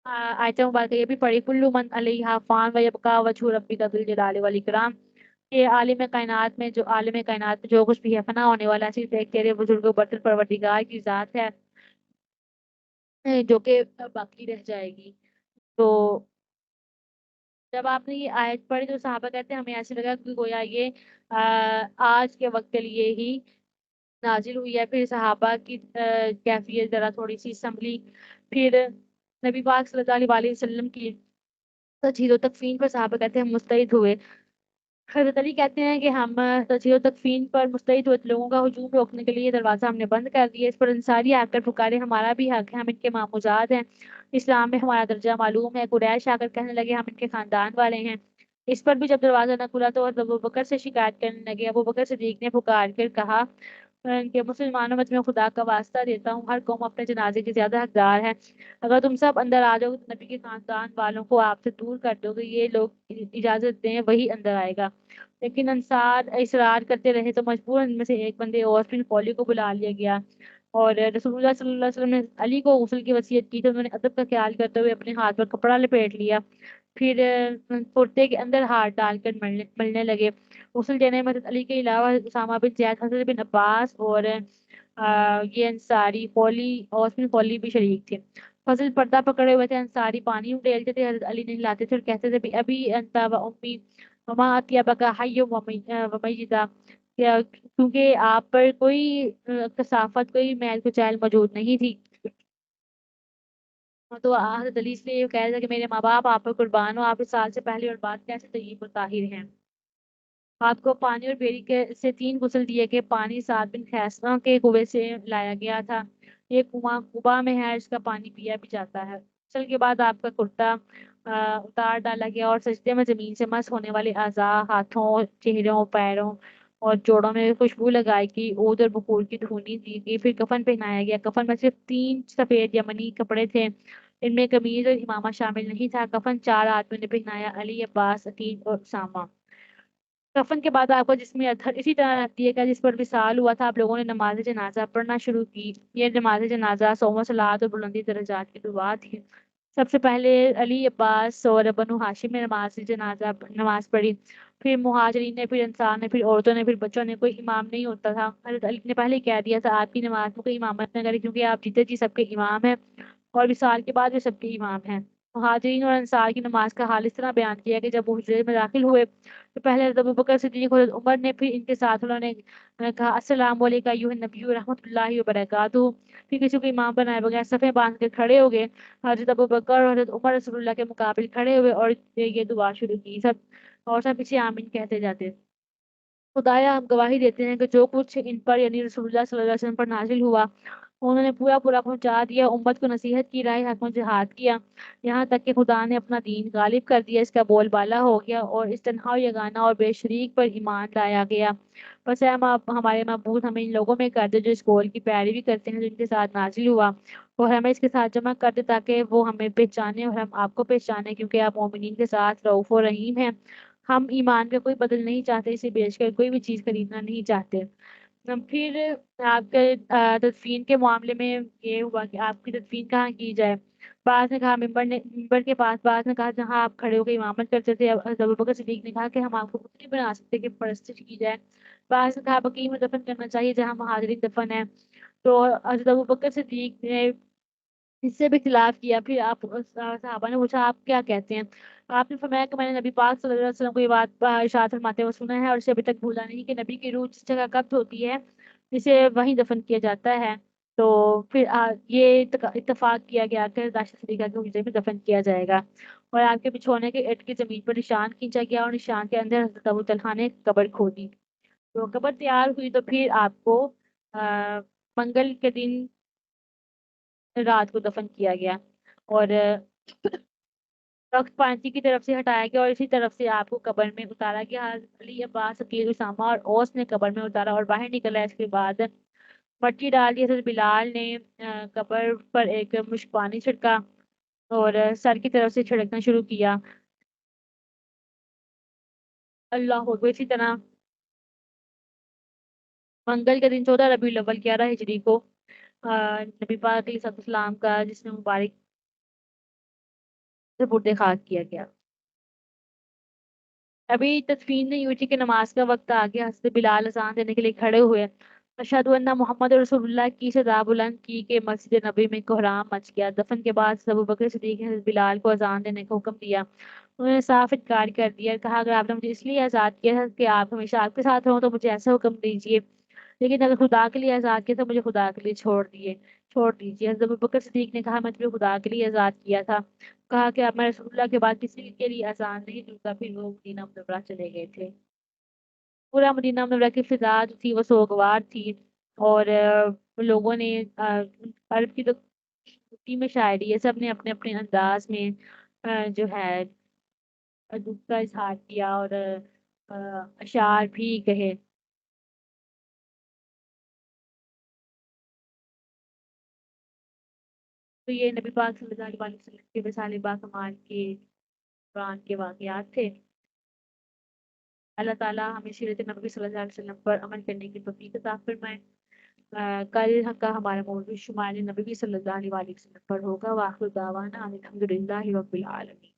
آیت مبارکہ یہ بھی پڑھی، کل من علیہا فان ویبقا وجہ ربک ذو الجلال والاکرام، کہ عالم کائنات میں جو کچھ بھی ہے فنا ہونے والا ہے، صرف ایک تیرے بزرگ و برتر پروردگار کی ذات ہے جو کہ باقی رہ جائے گی۔ تو جب آپ نے یہ آیت پڑھی تو صحابہ کہتے ہیں ہمیں ایسے لگا کہ گویا یہ آج کے وقت کے لیے ہی نازل ہوئی ہے، پھر صحابہ کی کیفیت ذرا تھوڑی سی سنبھلی، پھر نبی پاک صلی اللہ علیہ وسلم کی تجہیز و تکفین پر صحابہ کہتے ہیں ہم مستعد ہوئے۔ حضرت علی کہتے ہیں کہ ہم تجہیز و تکفین پر مستعد ہوئے، لوگوں کا ہجوم روکنے کے لیے دروازہ ہم نے بند کر دیا، اس پر انصاری آ کر پکارے ہمارا بھی حق ہے، ہم ان کے ماموزاد ہیں، اسلام میں ہمارا درجہ معلوم ہے، قریش آ کر کہنے لگے ہم ان کے خاندان والے ہیں، اس پر بھی جب دروازہ نہ کھلا تو ابو بکر سے شکایت کرنے لگے، ابو بکر صدیق نے پکار کر کہا کہ مسلمانوں میں تمہیں خدا کا واسطہ دیتا ہوں، ہر قوم اپنے جنازے کی زیادہ حقدار ہے، اگر تم سب اندر آ جاؤ تو نبی کے خاندان والوں کو آپ سے دور کر دو گے، یہ لوگ اجازت دیں وہی اندر آئے گا، لیکن انصار اصرار کرتے رہے تو مجبور ان میں سے ایک بندے اور پھر فولی کو بلا لیا گیا، اور رسول اللہ صلی اللہ علیہ وسلم نے علی کو غسل کی وصیت کی تو انہوں نے ادب کا خیال کرتے ہوئے اپنے ہاتھ پر کپڑا لپیٹ لیا، پھر کرتے کے اندر ہاتھ ڈال کر ملنے لگے، غسل دینے میں حضرت علی کے علاوہ اسامہ بن زید، حضرت بن عباس اور یہ انصاری فولی اور پھر فولی بھی شریک تھے۔ فضل پردہ پکڑے ہوئے تھے، انصاری پانی اڈیلتے تھے، حضرت علی نہیں لاتے تھے اور کہتے تھے ابھی انت و امی وما اطیبک حی ومیتا، کیونکہ آپ پر کوئی کثافت، کوئی میل کچیل موجود نہیں تھی۔ تو حضرت علی اس لیے کہہ رہے تھے کہ میرے ماں باپ آپ پر قربان ہو، آپ اس سال سے پہلے اور بعد کیسے طیب و طاہر ہیں۔ آپ کو پانی اور بیری کے سے 3 غسل دیے کہ پانی سعد بن خیسمہ کے کنویں سے لایا گیا تھا، یہ کنواں قبا میں ہے، اس کا پانی پیا بھی جاتا ہے۔ غسل کے بعد آپ کا کرتا اتار ڈالا گیا اور سجدے میں زمین سے مس ہونے والے اعضاء، ہاتھوں، چہروں، پیروں اور جوڑوں میں خوشبو لگائی گئی، عود اور بخور کی دھونی دی گئی، پھر کفن پہنایا گیا۔ کفن میں صرف 3 سفید یمنی کپڑے تھے، ان میں قمیض اور امامہ شامل نہیں تھا۔ کفن 4 آدمیوں نے پہنایا، علی، عباس، عقیل اور اسامہ۔ کفن کے بعد آپ کو جسمی اطہر اسی طرح دیے گا جس پر وصال ہوا تھا۔ آپ لوگوں نے نماز جنازہ پڑھنا شروع کی۔ یہ نماز جنازہ صوم و صلات اور بلندی درجات کی دعا تھی۔ سب سے پہلے علی، عباس اور بنو ہاشم نے نماز پڑھی، پھر مہاجرین نے، پھر انصار نے، پھر عورتوں نے، پھر بچوں نے۔ کوئی امام نہیں ہوتا تھا۔ حضرت علی نے پہلے کہہ دیا تھا آپ کی نماز میں کوئی امامت نہ کرے، کیونکہ آپ جیتے جی سب کے امام ہیں اور وصال کے بعد بھی سب کے امام ہیں۔ مہاجرین اور انصار کی نماز کا حال اس طرح بیان کیا کہ جب وہ حجرے میں داخل ہوئے تو پہلے حضرت ابوبکر صدیق، حضرت عمر نے، پھر ان کے ساتھ انہوں نے کہا السلام علیکم ایھا النبی رحمۃ اللہ وبرکاتہ۔ پھر کسی کو امام بنائے بغیر صفیں باندھ کے کھڑے ہو گئے۔ حضرت ابوبکر اور حضرت عمر رسول اللہ کے مقابل کھڑے ہوئے اور یہ دعا شروع کی، سب پیچھے آمین کہتے جاتے۔ خدایا ہم گواہی دیتے ہیں کہ جو کچھ ان پر یعنی رسول اللہ صلی اللہ علیہ وسلم پر نازل ہوا انہوں نے پورا پہنچا دیا، امت کو نصیحت کی، راہ حق میں جہاد کیا، یہاں تک کہ خدا نے اپنا دین غالب کر دیا، اس کا بول بالا ہو گیا اور اس تنہا و یگانہ اور بے شریک پر ایمان لایا گیا۔ بس اے ہمارے معبود ہمیں ان لوگوں میں کر دے جو اس قول کی پیروی کرتے ہیں جو ان کے ساتھ نازل ہوا، اور ہمیں اس کے ساتھ جمع کر دے تاکہ وہ ہمیں پہچانے اور ہم آپ کو پہچانے، کیونکہ آپ مومنین کے ساتھ رؤوف و رحیم ہیں۔ ہم ایمان کا کوئی بدل نہیں چاہتے، اسے بیچ کر کوئی بھی چیز خریدنا نہیں چاہتے۔ پھر آپ کے تدفین کے معاملے میں یہ ہوا کہ آپ کی تدفین کہاں کی جائے۔ بعض نے کہا ممبر کے پاس، بعض نے کہا جہاں آپ کھڑے ہو کے امامت کرتے تھے۔ ابوبکر صدیق نے کہا کہ ہم آپ کو کچھ نہیں بنا سکتے کہ پرستش کی جائے۔ بعض نے کہا بقیع میں دفن کرنا چاہیے جہاں مہاجرین دفن ہے۔ تو حضرت ابوبکر صدیق نے اس سے بھی اختلاف کیا۔ پھر آپ صحابہ نے پوچھا آپ کیا کہتے ہیں؟ آپ نے فرمایا کہ میں نے نبی پاک صلی اللہ علیہ وسلم کو یہ بات ارشاد فرماتے ہوئے سنا ہے اور اسے ابھی تک بھولا نہیں کہ نبی کی روح جس جگہ قبض ہوتی ہے اسے وہیں دفن کیا جاتا ہے۔ تو پھر یہ اتفاق کیا گیا کہ راشد صدیقہ کے حجرے میں دفن کیا جائے گا، اور آپ کے بچھونے کے ارد کی زمین پر نشان کھینچا گیا اور نشان کے اندر حضرت ابو طلحہ نے قبر کھودی۔ تو قبر تیار ہوئی تو پھر آپ کو منگل کے دن رات کو دفن کیا گیا اور تخت پانچی کی طرف سے ہٹایا گیا اور اسی طرف سے آپ کو قبر میں اتارا گیا۔ حضرت علی، عباس، عقیل، اسامہ اور اوس نے قبر میں اتارا اور باہر نکلا۔ اس کے بعد مٹی ڈال دی۔ حضرت بلال نے قبر پر ایک مشک پانی چھڑکا اور سر کی طرف سے چھڑکنا شروع کیا۔ اللہ اکبر۔ اسی طرح منگل کے دن 14 ربیع الاول 11 ہجری کو نبی پاک علیہ السلام کا جسم مبارک سپرد خاک کیا گیا۔ ابھی تدفین نہیں ہوئی تھی کہ نماز کا وقت آ گیا۔ حضرت بلال اذان دینے کے لیے کھڑے ہوئے۔ اشہد ان محمد رسول اللہ کی صدا بلند کی کہ مسجد نبی میں کوہرام مچ گیا۔ دفن کے بعد ابوبکر صدیق نے حضرت بلال کو اذان دینے کا حکم دیا۔ انہوں نے صاف انکار کر دیا اور کہا اگر آپ نے مجھے اس لیے آزاد کیا ہے کہ آپ ہمیشہ آپ کے ساتھ رہوں تو مجھے ایسا حکم دیجیے، لیکن اگر خدا کے لیے آزاد کیا تو مجھے خدا کے لیے چھوڑ دیجیے۔ حضرت ابوبکر صدیق نے کہا میں تمہیں خدا کے لیے آزاد کیا تھا۔ کہا کہ اب میں رسول اللہ کے بعد کسی کے لیے آزاد نہیں دوں گا۔ پھر وہ مدینہ منورہ چلے گئے تھے۔ پورا مدینہ منورہ کی فضا جو تھی وہ سوگوار تھی، اور لوگوں نے عرب کی تو مٹی میں شاعری ہے، سب نے اپنے اپنے انداز میں جو ہے دکھ کا اظہار کیا اور اشعار بھی کہے۔ تو یہ نبی پاک صلی اللہ علیہ وسلم کے وصال باکمال کے قرآن کے واقعات تھے۔ اللہ تعالیٰ ہمیں سیرت نبی صلی اللہ علیہ وسلم پر عمل کرنے کی توفیق عطا فرمائے۔ کل کا ہمارا موضوع شمال نبی صلی اللہ علیہ وسلم پر ہوگا۔ وآخر دعوانا الحمد للہ رب العالمین۔